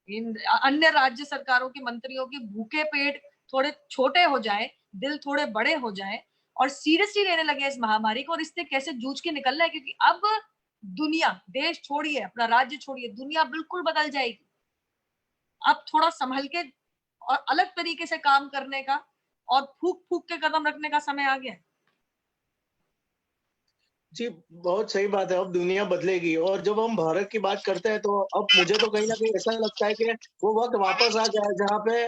C: इन अन्य राज्य सरकारों के मंत्रियों के भूखे पेट थोड़े छोटे हो जाए, दिल थोड़े बड़े हो जाए और सीरियसली लेने लगे इस महामारी को और इससे कैसे जूझ के निकलना है। क्योंकि अब दुनिया, देश छोड़िए, अपना राज्य छोड़िए, दुनिया बिल्कुल बदल जाएगी। अब थोड़ा संभल के और अलग तरीके से काम करने का और फूक फूक के कदम रखने का समय आ गया है।
B: जी, बहुत सही बात है। अब दुनिया बदलेगी और जब हम भारत की बात करते हैं तो अब मुझे तो कहीं न कहीं ऐसा लगता है कि वो वक़्त वापस आ गया है जहाँ पे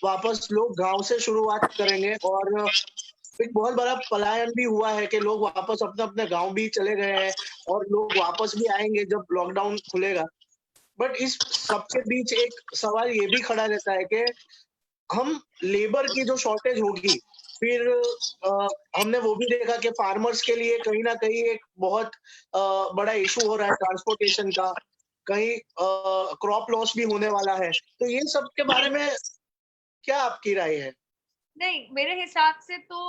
B: वापस लोग गाँव से शुरुआत करेंगे और एक बहुत बड़ा पलायन भी हुआ है कि लोग वापस अपने-अपने गाँव भी चले गए हैं और लोग वापस भी आएँगे जब लॉकडाउन खुलेगा। बट इस सबके बीच एक सवाल ये भी खड़ा रहता है कि हम लेबर की जो शॉर्टेज होगी, फिर अ, हमने वो भी देखा कि फार्मर्स के लिए कहीं न कहीं एक बहुत बड़ा इश्यू हो रहा है ट्रांसपोर्टेशन का, कहीं क्रॉप लॉस भी होने वाला है। तो ये सब के बारे में क्या आपकी राय है?
C: नहीं, मेरे हिसाब से तो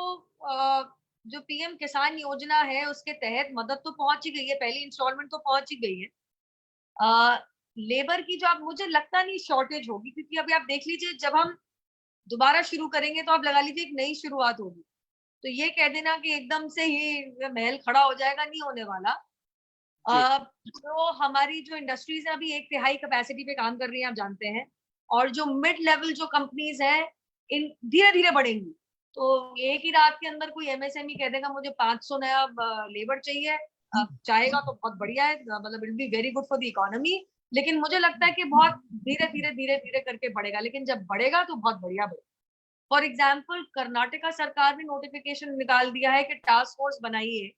C: जो पीएम किसान योजना है उसके तहत मदद तो पहुंच ही गई है, पहली इंस्टॉलमेंट तो पहुंच ही गई है। लेबर की जो, अब मुझे लगता नहीं शॉर्टेज होगी, क्योंकि अभी आप देख लीजिए जब हम दोबारा शुरू करेंगे तो आप लगा लीजिए एक नई शुरुआत होगी। तो ये कह देना कि एकदम से ही महल खड़ा हो जाएगा, नहीं होने वाला।
B: जी,
C: जो हमारी जो इंडस्ट्रीज है अभी 1/3 कैपेसिटी पे काम कर रही हैं, आप जानते हैं, और जो मिड लेवल जो कंपनीज हैं इन धीरे धीरे बढ़ेंगी। तो एक ही रात के अंदर कोई एमएसएमई कह देगा मुझे 500 नया लेबर चाहिए, चाहेगा तो बहुत बढ़िया है, मतलब it be very good for the economy. लेकिन मुझे लगता है कि बहुत धीरे धीरे करके बढ़ेगा, लेकिन जब बढ़ेगा तो बहुत बढ़िया बढ़ेगा। फॉर एग्जाम्पल कर्नाटका सरकार ने नोटिफिकेशन निकाल दिया है कि टास्क फोर्स बनाइए।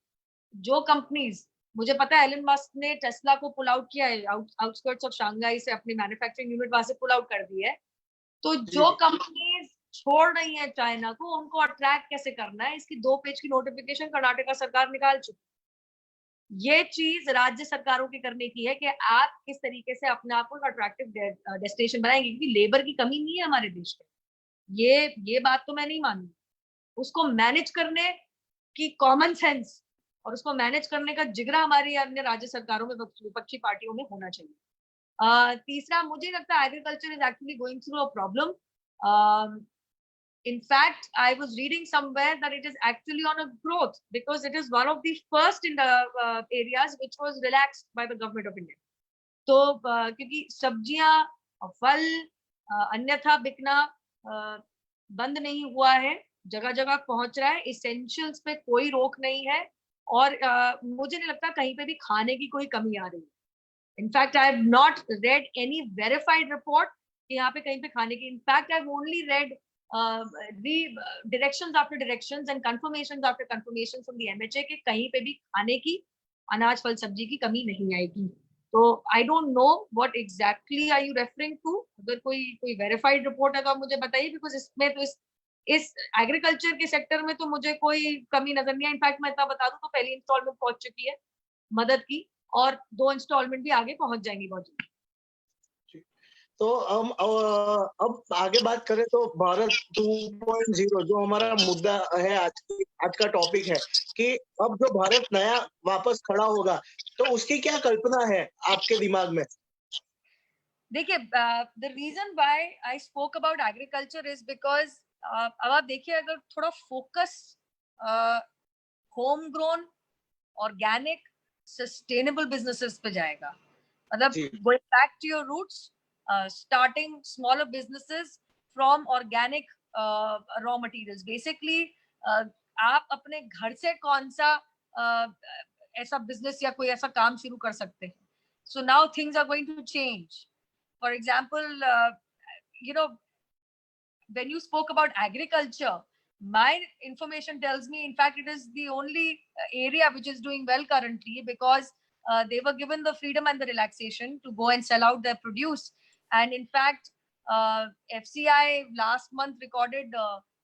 C: जो कंपनीज, मुझे पता है एलन मस्क ने टेस्ला को पुल आउट किया है, आउटस्कर्ट्स ऑफ शंघाई से अपनी मैन्युफैक्चरिंग यूनिट वहां से पुल आउट कर दी है। तो
B: जी,
C: जो
B: जी।
C: कंपनीज छोड़ रही हैं चाइना को, उनको अट्रैक्ट कैसे करना है, इसकी 2 पेज की नोटिफिकेशन कर्नाटका सरकार निकाल चुकी। ये चीज राज्य सरकारों की करने की है कि आप किस तरीके से अपने आप को अट्रैक्टिव डेस्टिनेशन बनाएंगे, क्योंकि लेबर की कमी नहीं है हमारे देश में। ये बात तो मैं नहीं मानूंगी। उसको मैनेज करने की कॉमन सेंस और उसको मैनेज करने का जिगरा हमारी अन्य राज्य सरकारों में, विपक्षी पार्टियों में होना चाहिए। तीसरा, मुझे लगता है agriculture is actually going through a problem. In fact, I was reading somewhere that it is actually on a growth because it is one of the first in the areas which was relaxed by the government of India. तो क्योंकि सब्जियां और फल अन्यथा बिकना बंद नहीं हुआ है, जगह जगह पहुंच रहा है, इसेंशियल्स पे कोई रोक नहीं है, और मुझे नहीं लगता कहीं पे भी खाने की कोई कमी आ रही है। In fact, I have not read any verified report कि यहाँ पे कहीं पे खाने की. In fact, I've only read directions after directions and confirmations after confirmations from the MHA कि कहीं पे भी खाने की, अनाज फल सब्जी की कमी नहीं आएगी. तो I don't know what exactly are you referring to. अगर कोई verified report है तो आप मुझे बताइए, because इसमें तो इस एग्रीकल्चर के सेक्टर में तो मुझे कोई कमी नजर नहीं है. इनफैक्ट मैं इतना बता दूं तो पहली इंस्टॉलमेंट पहुंच चुकी है मदद की, और 2 इंस्टॉलमेंट भी आगे पहुंच जाएंगी बहुत जल्द।
B: तो हम अब आगे बात करें तो भारत 2.0 जो हमारा मुद्दा है, आज का टॉपिक है कि अब जो भारत नया वापस खड़ा होगा, तो उसकी क्या कल्पना है आपके दिमाग में?
C: देखिए, the reason why I spoke about agriculture is because अब आप देखिए, अगर थोड़ा focus home grown, organic, sustainable businesses पे जाएगा, मतलब
B: जी,
C: going back to your roots, starting smaller businesses from organic raw materials, basically आप अपने घर से कौन सा ऐसा बिजनेस या कोई ऐसा काम शुरू कर सकते हैं. So now things are going to change. For example, you know, when you spoke about agriculture, my information tells me, in fact, it is the only area which is doing well currently because they were given the freedom and the relaxation to go and sell out their produce. And in fact, FCI last month recorded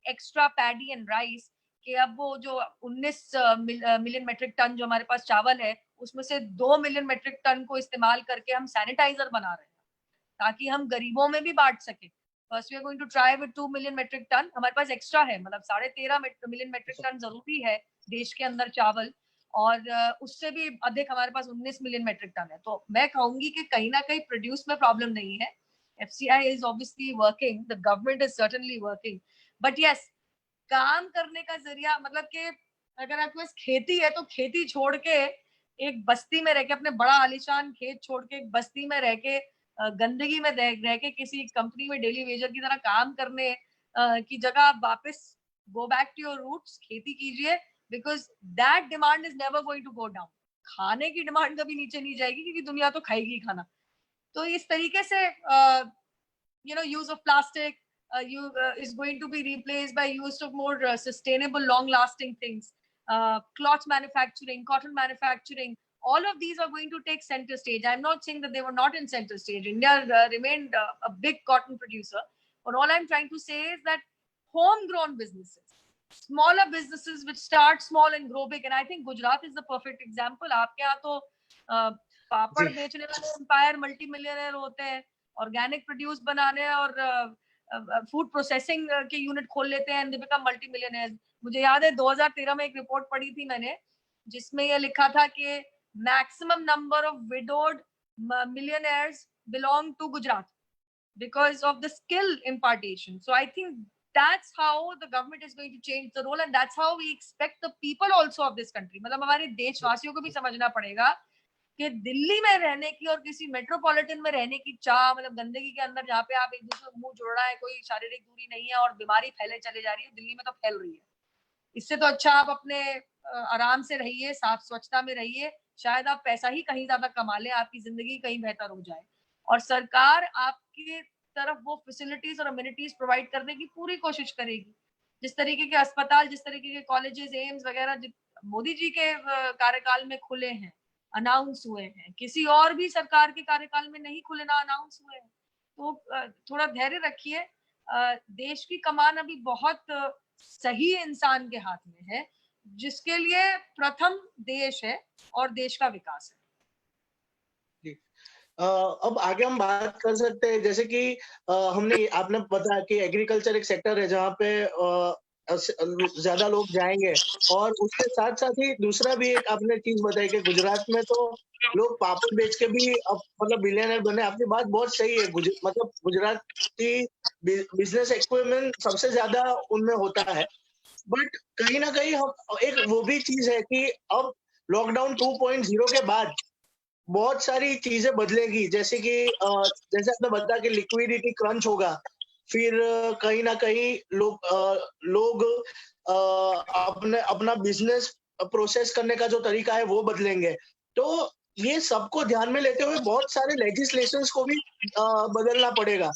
C: extra paddy and rice कि अब वो जो 19 million metric ton जो हमारे पास चावल है, उसमें से 2 मिलियन मेट्रिक टन को इस्तेमाल करके हम सैनिटाइजर बना रहे हैं ताकि हम गरीबों में भी बांट सके. First we are going to try with 2 million metric ton. हमारे पास एक्स्ट्रा है, मतलब 13.5 मिलियन मेट्रिक टन जरूरी है देश के अंदर चावल, और उससे भी अधिक हमारे पास 19 मिलियन मेट्रिक टन है. तो मैं कहूंगी कि कहीं ना कहीं प्रोड्यूस में प्रॉब्लम नहीं है. FCI is obviously working, the government is certainly working, but yes, काम करने का जरिया, मतलब कि अगर आपके पास खेती है तो खेती छोड़ के एक बस्ती में रह के, अपने बड़ा आलीशान खेत छोड़ के एक बस्ती में रह के गंदगी में रह के किसी कंपनी में डेली वेजर की तरह काम करने की जगह आप वापस go back to your roots, खेती कीजिए, because that demand is never going to go down. खाने की डिमांड कभी नीचे नहीं जाएगी क्योंकि दुनिया तो खाएगी खाना। तो इस तरीके से use of plastic is going to be replaced by use of more sustainable, long-lasting things. Cloth manufacturing, cotton manufacturing, all of these are going to take center stage. I'm not saying that they were not in center stage. India remained a big cotton producer. But all I'm trying to say is that homegrown businesses, smaller businesses which start small and grow big, and I think Gujarat is the perfect example. आपके यहाँ तो पापड़ बेचने वाले empire multi millionaire होते हैं, organic produce बनाने और food processing के यूनिट खोल लेते हैं, and they become multi millionaires. मुझे याद है 2013 में एक रिपोर्ट पढ़ी थी मैंने, जिसमें यह लिखा था कि maximum number of widowed millionaires belong to Gujarat because of the skill impartation. So I think that's how the government is going to change the role, and that's how we expect the people also of this country, मतलब हमारे देशवासियों को भी समझना पड़ेगा कि दिल्ली में रहने की और किसी मेट्रोपॉलिटन में रहने की चाह, मतलब गंदगी के अंदर जहाँ पे आप एक दूसरे को मुंह जोड़ रहा है, कोई शारीरिक दूरी नहीं है और बीमारी फैले चले जा रही है, दिल्ली में तो फैल रही है। इससे तो अच्छा आप अपने आराम से रहिए, साफ स्वच्छता में रहिए, शायद आप पैसा ही कहीं ज्यादा कमा ले, आपकी जिंदगी कहीं बेहतर हो जाए, और सरकार आपकी तरफ वो फैसिलिटीज और अम्यूनिटीज प्रोवाइड करने की पूरी कोशिश करेगी। जिस तरीके के अस्पताल, जिस तरीके के कॉलेजेस, एम्स वगैरह मोदी जी के कार्यकाल में खुले हैं, अनाउंस हुए हैं, किसी और भी सरकार के कार्यकाल में नहीं खुले ना अनाउंस हुए हैं, तो थोड़ा धैर्य रखिए। देश की कमान अभी बहुत सही इंसान के हाथ में है, जिसके लिए प्रथम देश है और देश का विकास है।
B: अब आगे हम बात कर सकते हैं, जैसे कि आपने बताया कि एग्रीकल्चर एक सेक्टर है जहाँ पे ज्यादा लोग जाएंगे, और उसके साथ साथ ही दूसरा भी एक आपने चीज बताई कि गुजरात में तो लोग पापड़ बेच के भी मतलब बिलियनर बने। आपकी बात बहुत सही है, मतलब गुजरात की बिजनेस एक्विपमेंट सबसे ज्यादा उनमें होता है। बट कहीं ना कहीं हम एक वो भी चीज है कि अब लॉकडाउन 2.0 के बाद बहुत सारी चीजें बदलेगी, जैसे कि जैसे आपने बताया कि लिक्विडिटी क्रंच होगा, फिर कहीं ना कहीं लोग अपना बिजनेस प्रोसेस करने का जो तरीका है वो बदलेंगे। तो ये सबको ध्यान में लेते हुए बहुत सारे लेजिस्लेशंस को भी बदलना पड़ेगा,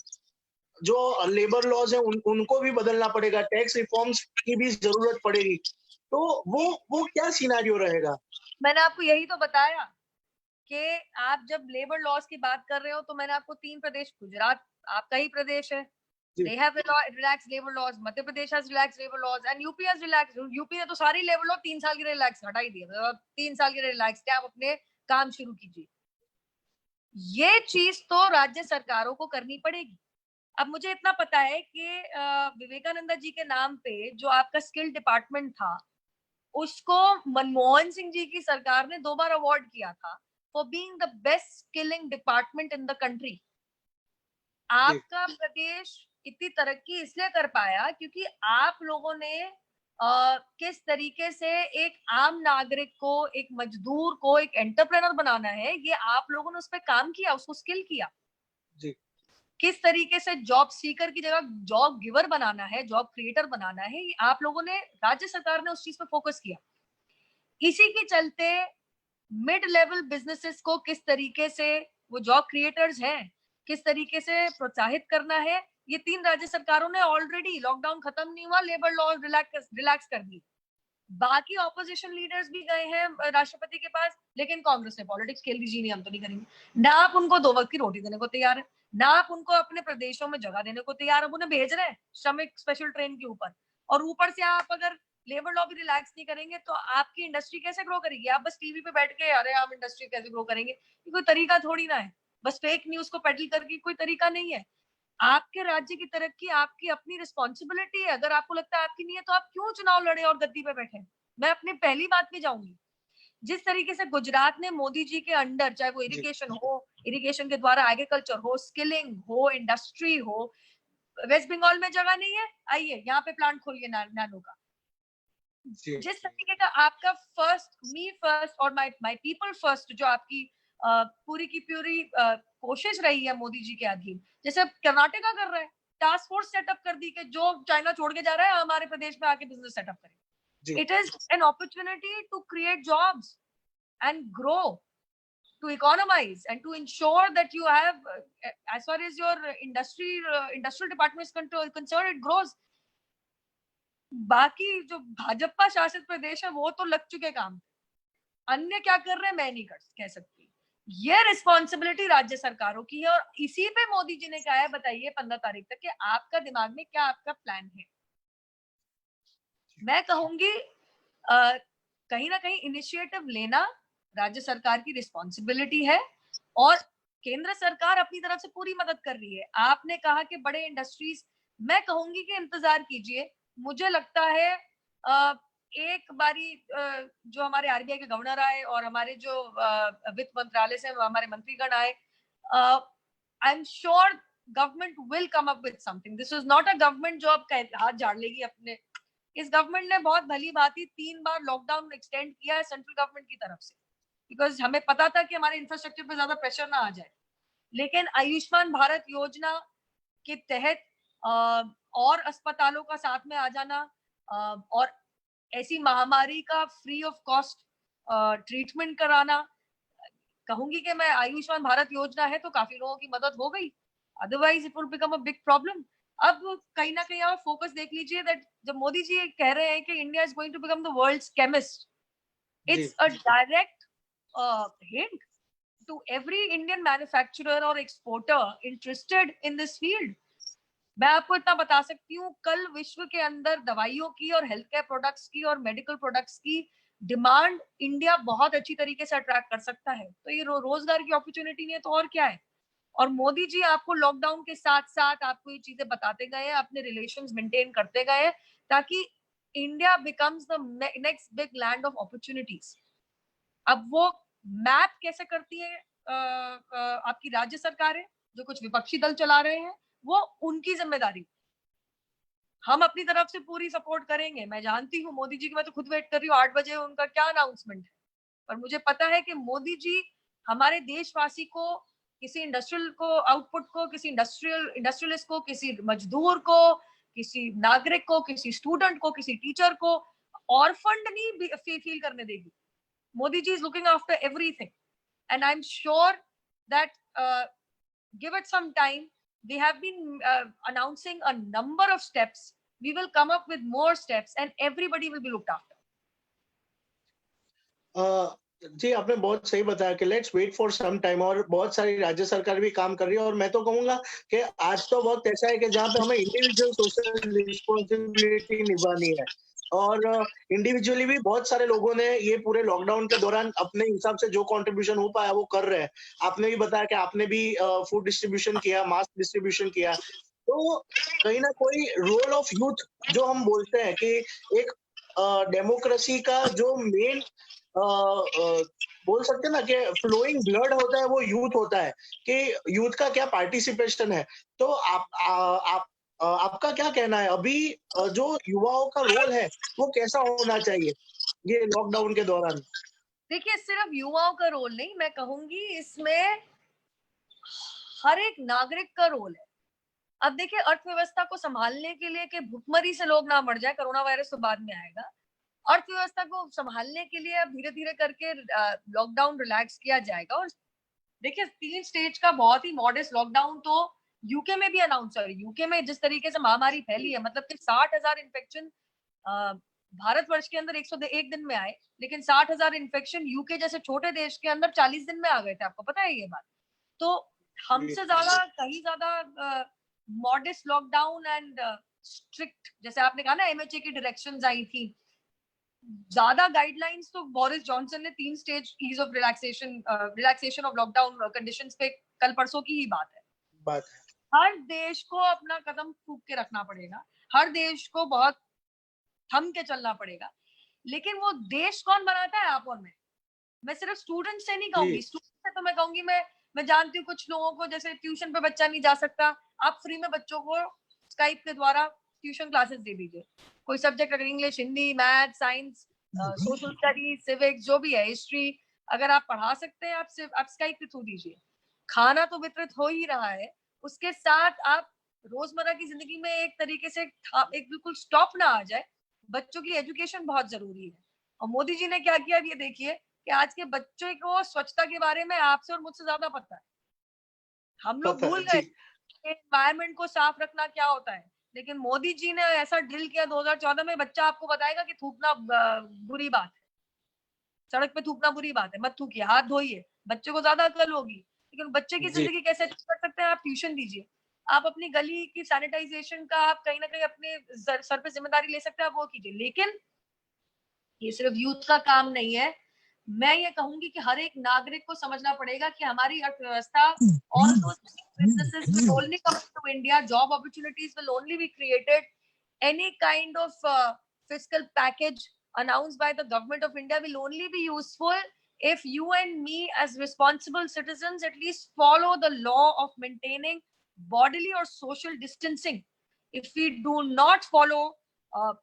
B: जो लेबर लॉज है उनको भी बदलना पड़ेगा, टैक्स रिफॉर्म्स की भी जरूरत पड़ेगी। तो वो क्या सिनेरियो रहेगा? मैंने आपको यही तो बताया कि आप जब लेबर लॉज की बात कर रहे हो तो मैंने आपको 3 प्रदेश, गुजरात आपका ही प्रदेश है, they have relaxed labor laws, Madhya Pradesh has relaxed labor laws and UP has relaxed। UP ने तो सारी लेबर लॉ 3 साल के लिए रिलैक्स हटा ही दिया, 3 साल के लिए रिलैक्स क्या, आप अपने काम शुरू कीजिए। ये चीज तो राज्य सरकारों को करनी पड़ेगी। अब मुझे इतना पता है कि विवेकानंद जी के नाम पे जो आपका स्किल डिपार्टमेंट था, उसको मनमोहन सिंह जी की सरकार ने 2 बार अवार्ड किया था for being the best skilling department in the country. आपका प्रदेश इतनी तरक्की इसलिए कर पाया क्योंकि आप लोगों ने किस तरीके से एक आम नागरिक को, एक मजदूर को एक एंटरप्रेन्योर बनाना है, ये आप लोगों ने उस पर काम किया, उसको स्किल किया जी। किस तरीके से जॉब सीकर की जगह जॉब गिवर बनाना है, जॉब क्रिएटर बनाना है, ये आप लोगों ने, राज्य सरकार ने उस चीज पे फोकस किया। इसी के चलते मिड लेवल बिजनेसेस को किस तरीके से वो जॉब क्रिएटर्स हैं, किस तरीके से प्रोत्साहित करना है, ये 3 राज्य सरकारों ने ऑलरेडी, लॉकडाउन खत्म नहीं हुआ, लेबर लॉ रिलैक्स कर दी। बाकी ऑपोजिशन लीडर्स भी गए हैं राष्ट्रपति के पास, लेकिन कांग्रेस ने पॉलिटिक्स खेल दी, जी नहीं हम तो नहीं करेंगे। ना आप उनको 2 वक्त की रोटी देने को तैयार है, ना आप उनको अपने प्रदेशों में जगह देने को तैयार, अब उन्हें भेज रहे हैं श्रमिक स्पेशल ट्रेन के ऊपर, और ऊपर से आप अगर लेबर लॉ भी रिलैक्स नहीं करेंगे तो आपकी इंडस्ट्री कैसे ग्रो करेगी? आप बस टीवी पे बैठ के अरे हम इंडस्ट्री कैसे ग्रो करेंगे, ये कोई तरीका थोड़ी ना है। बस फेक न्यूज को पेडल करके कोई तरीका नहीं है। आपके राज्य की तरक्की आपकी अपनी रिस्पॉन्सिबिलिटी है। अगर आपको लगता है आपकी नहीं है तो आप क्यों चुनाव लड़े और गद्दी पे बैठे? मैं अपनी पहली बात पे जाऊंगी, जिस तरीके से गुजरात ने मोदी जी के अंडर, चाहे वो इरिगेशन हो, इरिगेशन के द्वारा एग्रीकल्चर हो, स्किलिंग हो, इंडस्ट्री हो, वेस्ट बंगाल में जगह नहीं है, आइए यहाँ पे प्लांट खोलिए नैनो का। जिस तरीके का आपका फर्स्ट, मी फर्स्ट और माय पीपल फर्स्ट जो आपकी
C: पूरी की पूरी कोशिश रही है मोदी जी के अधीन। जैसे अब कर्नाटका कर रहा है, टास्क फोर्स सेटअप कर दी कि जो चाइना छोड़ के जा रहा है हमारे प्रदेश में आके बिजनेस सेटअप करे। It is an opportunity to create jobs and grow, to economize and to ensure that you have as far as your industrial department is concerned, it grows. बाकी जो भाजपा शासित प्रदेश है वो तो लग चुके काम, अन्य क्या कर रहे हैं मैं नहीं कह सकती। ये रिस्पॉन्सिबिलिटी राज्य सरकारों की है और इसी पे मोदी जी ने कहा है बताइए 15 तारीख तक कि आपका दिमाग में क्या आपका प्लान है। मैं कहूंगी कहीं ना कहीं इनिशिएटिव लेना राज्य सरकार की रिस्पॉन्सिबिलिटी है और केंद्र सरकार अपनी तरफ से पूरी मदद कर रही है। आपने कहा कि बड़े इंडस्ट्रीज, मैं कहूंगी कि इंतजार कीजिए। मुझे लगता है एक बारी जो हमारे आरबीआई के गवर्नर आए और हमारे जो वित्त मंत्रालय से हमारे मंत्रीगण आए, I am sure government will come up with something. This is not a government जो अब हाथ झाड़ लेगी अपने। इस गवर्नमेंट ने बहुत भली भांति 3 बार लॉकडाउन एक्सटेंड किया है सेंट्रल गवर्नमेंट की तरफ से, बिकॉज हमें पता था कि हमारे इंफ्रास्ट्रक्चर पे ज्यादा प्रेशर ना आ जाए। लेकिन आयुष्मान भारत योजना के तहत और अस्पतालों का साथ में आ जाना और ऐसी महामारी का फ्री ऑफ कॉस्ट ट्रीटमेंट कराना, कहूंगी कि मैं आयुष्मान भारत योजना है तो काफी लोगों की मदद हो गई, otherwise it would become a big problem. अब कहीं ना कहीं आप फोकस देख लीजिए दैट जब मोदी जी कह रहे हैं कि India is going to become the world's chemist, it's a direct hint to every Indian manufacturer or exporter interested in this field. मैं आपको इतना बता सकती हूँ, कल विश्व के अंदर दवाइयों की और हेल्थ केयर प्रोडक्ट्स की और मेडिकल प्रोडक्ट्स की डिमांड इंडिया बहुत अच्छी तरीके से अट्रैक्ट कर सकता है। तो ये रोजगार की अपॉर्चुनिटी नहीं है तो और क्या है। और मोदी जी आपको लॉकडाउन के साथ साथ आपको ये चीजें बताते गए हैं, अपने रिलेशंस मेंटेन करते गए हैं ताकि India becomes the next big land of opportunities. अब वो मैप कैसे करती है आपकी राज्य सरकारें, जो कुछ विपक्षी दल चला रहे हैं, वो उनकी जिम्मेदारी। हम अपनी तरफ से पूरी सपोर्ट करेंगे। मैं जानती हूँ मोदी जी की, मैं तो खुद वेट कर रही हूँ 8 बजे उनका क्या अनाउंसमेंट है, पर मुझे पता है कि मोदी जी हमारे देशवासी को, किसी इंडस्ट्रियल को आउटपुट को, किसी इंडस्ट्रियलिस्ट को, किसी मजदूर को, किसी नागरिक को, किसी स्टूडेंट को, किसी टीचर को ऑर्फन्ड नहीं फील करने देगी। Modi ji is looking after everything, and I'm sure that give it some time. We have been announcing a number of steps. We will come up with more steps, and everybody will be looked after.
B: जी, आपने बहुत सही बताया कि let's wait for some time, और बहुत सारी राज्य सरकार भी काम कर रही है। और मैं तो कहूंगा कि आज तो वक्त ऐसा है कि जहाँ पे हमें इंडिविजुअल सोशल रिस्पॉन्सिबिलिटी निभानी है, और इंडिविजुअली भी बहुत सारे लोगों ने ये पूरे लॉकडाउन के दौरान अपने हिसाब से जो कंट्रीब्यूशन हो पाया वो कर रहे हैं। आपने भी बताया कि आपने भी फूड डिस्ट्रीब्यूशन किया, मास्क डिस्ट्रीब्यूशन किया। तो कहीं ना कोई रोल ऑफ यूथ जो हम बोलते हैं कि एक डेमोक्रेसी का जो मेन बोल सकते हैं ना कि फ्लोइंग ब्लड होता है, वो यूथ होता है, कि यूथ का क्या पार्टिसिपेशन है। तो आपका क्या कहना है अभी जो युवाओं का रोल है वो कैसा होना चाहिए ये लॉकडाउन के दौरान?
C: देखिए, सिर्फ युवाओं का रोल नहीं, मैं कहूंगी इसमें हर एक नागरिक का रोल है। अब देखिए, अर्थव्यवस्था को संभालने के लिए कि भुखमरी से लोग ना मर जाए, कोरोना वायरस तो बाद में आएगा। अर्थव्यवस्था को संभालने के लिए अब धीरे धीरे करके लॉकडाउन रिलैक्स किया जाएगा। और देखिए, 3 स्टेज का बहुत ही मॉडेस्ट लॉकडाउन तो यूके में भी अनाउंस है। यूके में जिस तरीके से महामारी फैली है, मतलब कि 60,000 इन्फेक्शन भारतवर्ष के अंदर 101 दिन में आए, लेकिन 60,000 इन्फेक्शन यूके जैसे छोटे देश के अंदर 40 दिन में आ गए थे। आपको पता है ये बात? तो हमसे ज्यादा कहीं ज्यादा मॉडेस्ट लॉकडाउन एंड स्ट्रिक्ट, जैसे आपने कहा ना एमएचए की डायरेक्शंस आई थी, ज्यादा गाइडलाइंस तो बोरिस जॉनसन ने 3 stages of relaxation of lockdown conditions पे कल परसों की ही बात है। हर देश को अपना कदम फूंक के रखना पड़ेगा, हर देश को बहुत थम के चलना पड़ेगा। लेकिन वो देश कौन बनाता है? आप और मैं सिर्फ स्टूडेंट से नहीं कहूंगी, स्टूडेंट से तो मैं कहूंगी, मैं जानती हूँ कुछ लोगों को, जैसे ट्यूशन पे बच्चा नहीं जा सकता, आप फ्री में बच्चों को स्काइप के द्वारा ट्यूशन क्लासेस दे दीजिए। कोई सब्जेक्ट अगर English, Hindi, math, science, social studies, civics, जो भी है, हिस्ट्री, अगर आप पढ़ा सकते हैं, आप स्काइप के थ्रू दीजिए। खाना तो वितरित हो ही रहा है, उसके साथ आप रोजमर्रा की जिंदगी में एक तरीके से एक बिल्कुल स्टॉप ना आ जाए। बच्चों की एजुकेशन बहुत जरूरी है। और मोदी जी ने क्या किया, ये देखिए कि आज के बच्चों को स्वच्छता के बारे में आपसे और मुझसे ज्यादा पता है। हम लोग
B: पता है
C: भूल गए
B: जी।
C: एनवायरमेंट को साफ रखना क्या होता है, लेकिन मोदी जी ने ऐसा ड्रिल किया 2014 में। बच्चा आपको बताएगा कि थूकना बुरी बात है, सड़क पे थूकना बुरी बात है, मत थूकिए, हाथ धोइए। बच्चे को ज्यादा अकल होगी, लेकिन बच्चे की
B: जी
C: जिंदगी कैसे अच्छी कर सकते हैं, आप ट्यूशन दीजिए। आप अपनी गली की सैनिटाइजेशन का आप कहीं ना कहीं अपने सर पे जिम्मेदारी ले सकते हैं, आप वो कीजिए। लेकिन ये सिर्फ यूथ का काम नहीं है। मैं ये कहूंगी कि हर एक नागरिक को समझना पड़ेगा कि हमारी अर्थव्यवस्था, all those businesses will only come to India, job opportunities will only be created, any kind of fiscal package announced by the government of India will only be useful if you and me as responsible citizens at least follow the law of maintaining bodily or social distancing. If we do not follow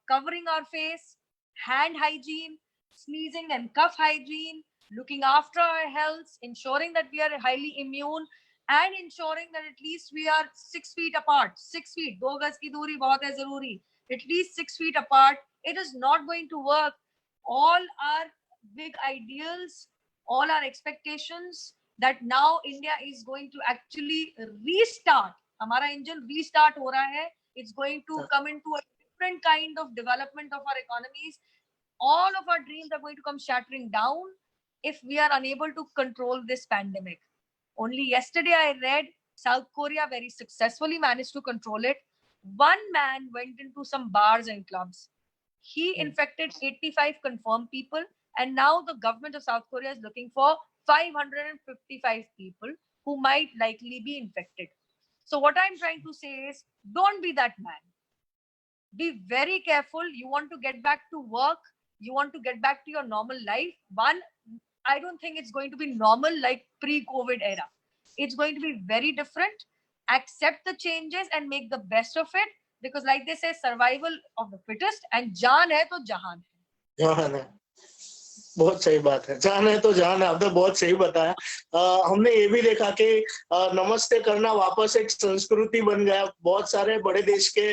C: covering our face, hand hygiene, sneezing and cough hygiene, looking after our health, ensuring that we are highly immune, and ensuring that at least we are 6 feet apart. 6 feet, 2 गज की दूरी बहुत है जरूरी. At least 6 feet apart. It is not going to work. All our big ideals, all our expectations that now India is going to actually restart. हमारा engine restart हो रहा है. It's going to come into a different kind of development of our economies. All of our dreams are going to come shattering down if we are unable to control this pandemic. Only yesterday I read South Korea very successfully managed to control it. One man went into some bars and clubs. He infected 85 confirmed people, and now the government of South Korea is looking for 555 people who might likely be infected. So what I'm trying to say is, don't be that man. Be very careful. You want to get back to work, you want to get back to your normal life. One, I don't think it's going to be normal like pre-COVID era. It's going to be very different. Accept the changes and make the best of it, because like they say, survival of the fittest, and जान है तो जहान है.
B: जान है, बहुत सही बात है। जान है तो जान है, आपने बहुत सही बताया। हमने ये भी देखा कि नमस्ते करना वापस एक संस्कृति बन गया। बहुत सारे बड़े देश के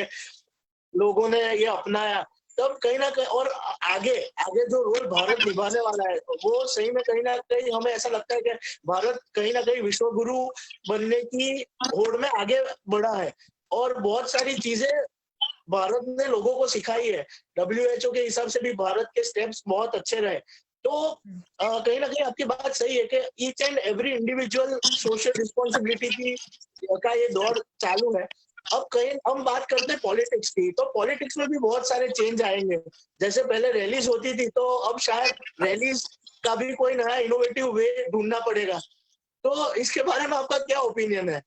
B: लोगों ने ये अपनाया। तब कहीं ना कहीं और आगे आगे जो रोल भारत निभाने वाला है, वो सही में कहीं ना कहीं हमें ऐसा लगता है कि भारत कहीं ना कहीं विश्व गुरु बनने की होड़ में आगे बढ़ा है। और बहुत सारी चीजें भारत ने लोगों को सिखाई है। WHO के हिसाब से भी भारत के स्टेप्स बहुत अच्छे रहे। तो कहीं ना कहीं आपकी बात सही है कि each and every individual social responsibility का ये दौर चालू है। अब कहीं हम बात करते हैं पॉलिटिक्स की, तो पॉलिटिक्स में भी बहुत सारे चेंज आएंगे। जैसे पहले रैलीज होती थी, तो अब शायद रैलीज का भी कोई नया इनोवेटिव वे ढूंढना पड़ेगा। तो इसके बारे में आपका क्या ओपिनियन है?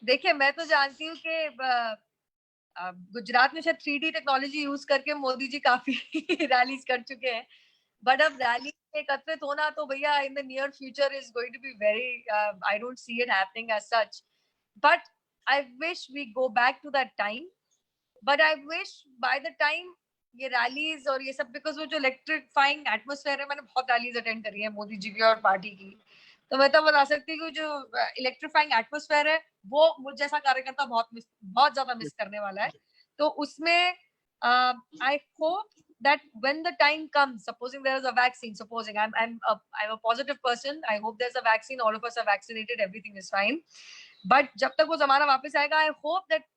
C: देखिए, मैं तो जानती हूँ कि गुजरात में शायद 3D टेक्नोलॉजी यूज करके मोदी जी काफी रैलीज कर चुके हैं। बट अब रैली में एकत्रित होना तो भैया in the near future is going to be very, I don't see it happening as such, but I wish we go back to that time. But I wish by the time ये rallies और ये सब, because वो जो electrifying atmosphere है, मैंने बहुत rallies attend करी है मोदी जी की और पार्टी की, तो मैं तो बता सकती हूँ जो इलेक्ट्रीफाइंग एटमोसफेयर है वो मुझ जैसा कार्यकर्ता बहुत ज्यादा मिस करने वाला है। तो उसमें I hope that when the time comes, supposing there is a vaccine, supposing I'm a positive person, I hope there's a vaccine, all of us are vaccinated, everything is fine, but जब तक वो जमाना वापस आएगा, I hope that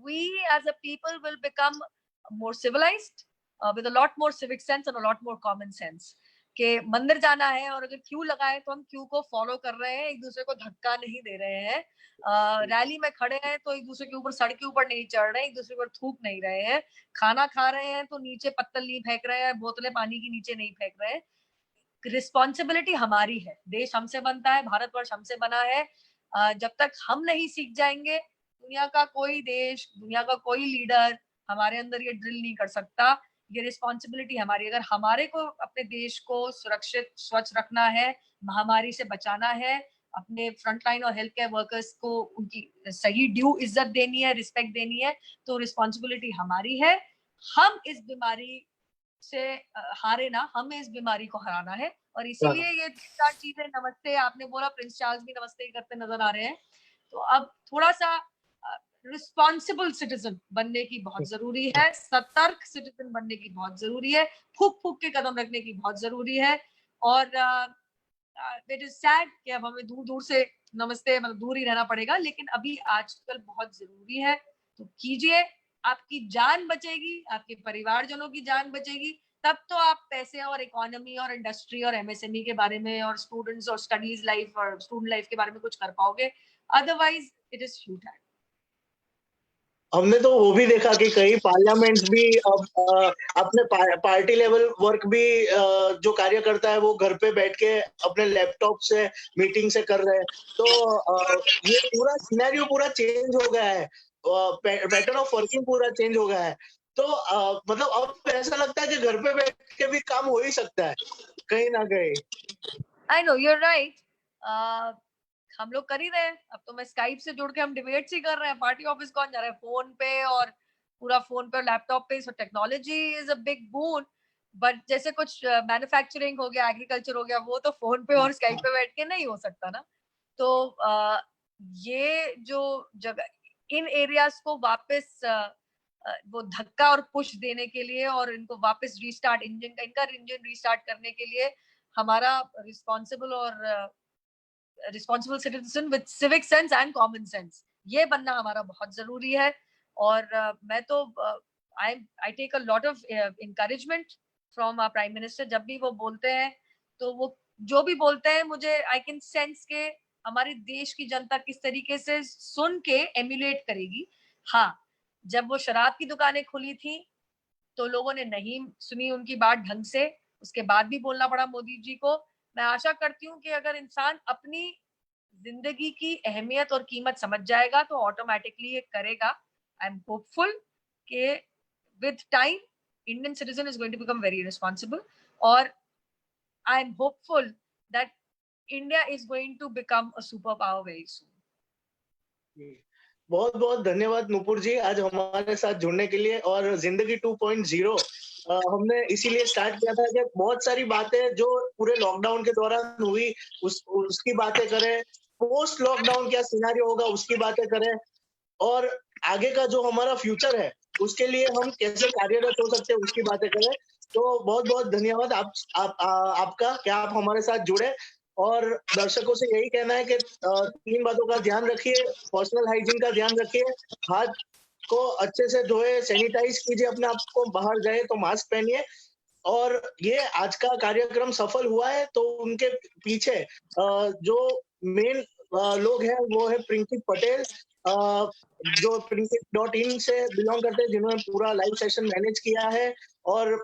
C: we as a people will become more civilized, with a lot more civic sense and a lot more common sense. कि मंदिर जाना है और अगर क्यू लगा है तो हम क्यू को फॉलो कर रहे हैं, एक दूसरे को धक्का नहीं दे रहे हैं। रैली में खड़े हैं तो एक दूसरे के ऊपर, सड़क के ऊपर नहीं चढ़ रहे हैं, एक दूसरे पर थूक नहीं रहे हैं। खाना खा रहे हैं तो नीचे पत्तल नहीं फेंक रहे हैं, बोतलें पानी की नीचे नहीं फेंक रहे हैं। रिस्पॉन्सिबिलिटी हमारी है, देश हमसे बनता है, भारतवर्ष हमसे बना है। जब तक हम नहीं सीख जाएंगे, दुनिया का कोई देश, दुनिया का कोई लीडर हमारे अंदर ये ड्रिल नहीं कर सकता। ये रिस्पॉन्सिबिलिटी हमारी, अगर हमारे को अपने देश को सुरक्षित स्वच्छ रखना है, महामारी से बचाना है, अपने फ्रंटलाइन और हेल्थ केयर वर्कर्स को उनकी सही ड्यू इज्जत देनी है, रिस्पेक्ट देनी है, तो रिस्पॉन्सिबिलिटी हमारी है। हम इस बीमारी से हारे ना, हमें इस बीमारी को हराना है। और इसीलिए ये 3-4 चीजें, नमस्ते आपने बोला, प्रिंस चार्ल्स भी नमस्ते करते नजर आ रहे हैं, तो अब थोड़ा सा रिस्पॉन्सिबल सिटीजन बनने की बहुत जरूरी है, सतर्क सिटीजन बनने की बहुत जरूरी है, फूक फूक के कदम रखने की बहुत जरूरी है। और इट इज सैड कि अब हमें दूर दूर से नमस्ते, मतलब दूर ही रहना पड़ेगा, लेकिन अभी आजकल बहुत जरूरी है, तो कीजिए। आपकी जान बचेगी, आपके परिवारजनों की जान बचेगी, तब तो आप पैसे और इकोनॉमी और इंडस्ट्री और एमएसएमई के बारे में और स्टूडेंट्स और स्टडीज लाइफ और स्टूडेंट लाइफ के बारे में कुछ कर पाओगे, अदरवाइज इट इज फ्यूटाइल।
B: हमने तो वो भी देखा कि कई पार्लियामेंट्स भी अब अपने पार्टी लेवल वर्क भी जो कार्य करता है वो घर पे बैठ के अपने लैपटॉप से मीटिंग से कर रहे हैं। तो ये पूरा सिनेरियो पूरा चेंज हो गया है, पैटर्न ऑफ वर्किंग पूरा चेंज हो गया है। तो मतलब अब ऐसा लगता है कि घर पे बैठ के भी काम हो ही सकता है कहीं ना कहीं।
C: I know, you're right. हम लोग कर ही रहे हैं, अब तो मैं स्काइप से जुड़ के हम डिबेट्स ही कर रहे हैं, पार्टी ऑफिस कौन जा रहा है, फोन पे, और पूरा फोन पे और लैपटॉप पे। So technology is a big boon, but जैसे कुछ मैन्युफैक्चरिंग हो गया, एग्रीकल्चर हो गया, वो तो फोन पे और स्काइप पे बैठ के नहीं हो सकता ना। तो ये जो जगह, इन एरियाज को वापस वो धक्का और पुश देने के लिए और इनको वापस रीस्टार्ट, इनका इंजन रीस्टार्ट करने के लिए हमारा रिस्पॉन्सिबल और responsible citizen with civic sense and common sense, ये बनना हमारा बहुत जरूरी है। और मैं तो I take a lot of encouragement from our prime minister. जब भी वो बोलते हैं, तो वो जो भी बोलते हैं, मुझे आई कैन सेंस के हमारे देश की जनता किस तरीके से सुन के एम्यूलेट करेगी। हाँ, जब वो शराब की दुकानें खुली थी तो लोगों ने नहीं सुनी उनकी बात ढंग से, उसके बाद भी बोलना पड़ा मोदी जी को। मैं आशा करती हूँ कि अगर इंसान अपनी जिंदगी की अहमियत और कीमत समझ जाएगा तो ऑटोमेटिकली ये करेगा। आई एम होपफुल कि with time Indian citizen is going to become very responsible, और I am hopeful that India is going to become a super power very soon.
B: बहुत बहुत धन्यवाद नुपुर जी आज हमारे साथ जुड़ने के लिए। और जिंदगी 2.0 हमने इसीलिए स्टार्ट किया था कि बहुत सारी बातें जो पूरे लॉकडाउन के दौरान हुई उसकी बातें करें, पोस्ट लॉकडाउन क्या सिनेरियो होगा उसकी बातें करें, और आगे का जो हमारा फ्यूचर है उसके लिए हम कैसे कार्यरत हो सकते हैं उसकी बातें करें। तो बहुत बहुत धन्यवाद आपका क्या आप हमारे साथ जुड़े। और दर्शकों से यही कहना है कि 3 बातों का ध्यान रखिए, पर्सनल हाइजीन का ध्यान रखिए, हाथ को अच्छे से धोए, सैनिटाइज कीजिए अपने आप को, बाहर गए तो मास्क पहनिए। और ये आज का कार्यक्रम सफल हुआ है तो उनके पीछे जो मेन लोग हैं वो है प्रिंकित पटेल, जो प्रिंकित.in से बिलोंग करते हैं, जिन्होंने पूरा लाइव सेशन मैनेज किया है, और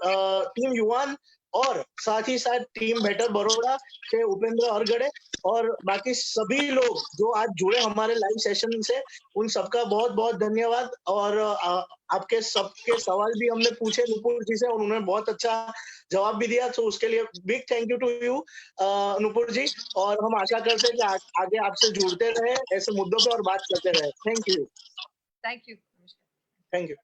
B: टीम युवान, और साथ ही साथ टीम बेटर बड़ौदा से उपेंद्र अरगड़े, और बाकी सभी लोग जो आज जुड़े हमारे लाइव सेशन से, उन सबका बहुत बहुत धन्यवाद। और आपके सबके सवाल भी हमने पूछे नुपुर जी से और उन्होंने बहुत अच्छा जवाब भी दिया, तो उसके लिए big thank you to you Nupur ji. और हम आशा करते हैं कि आगे आपसे जुड़ते रहे, ऐसे मुद्दों पे और बात करते रहे। Thank you.
C: Thank you.
B: Thank you.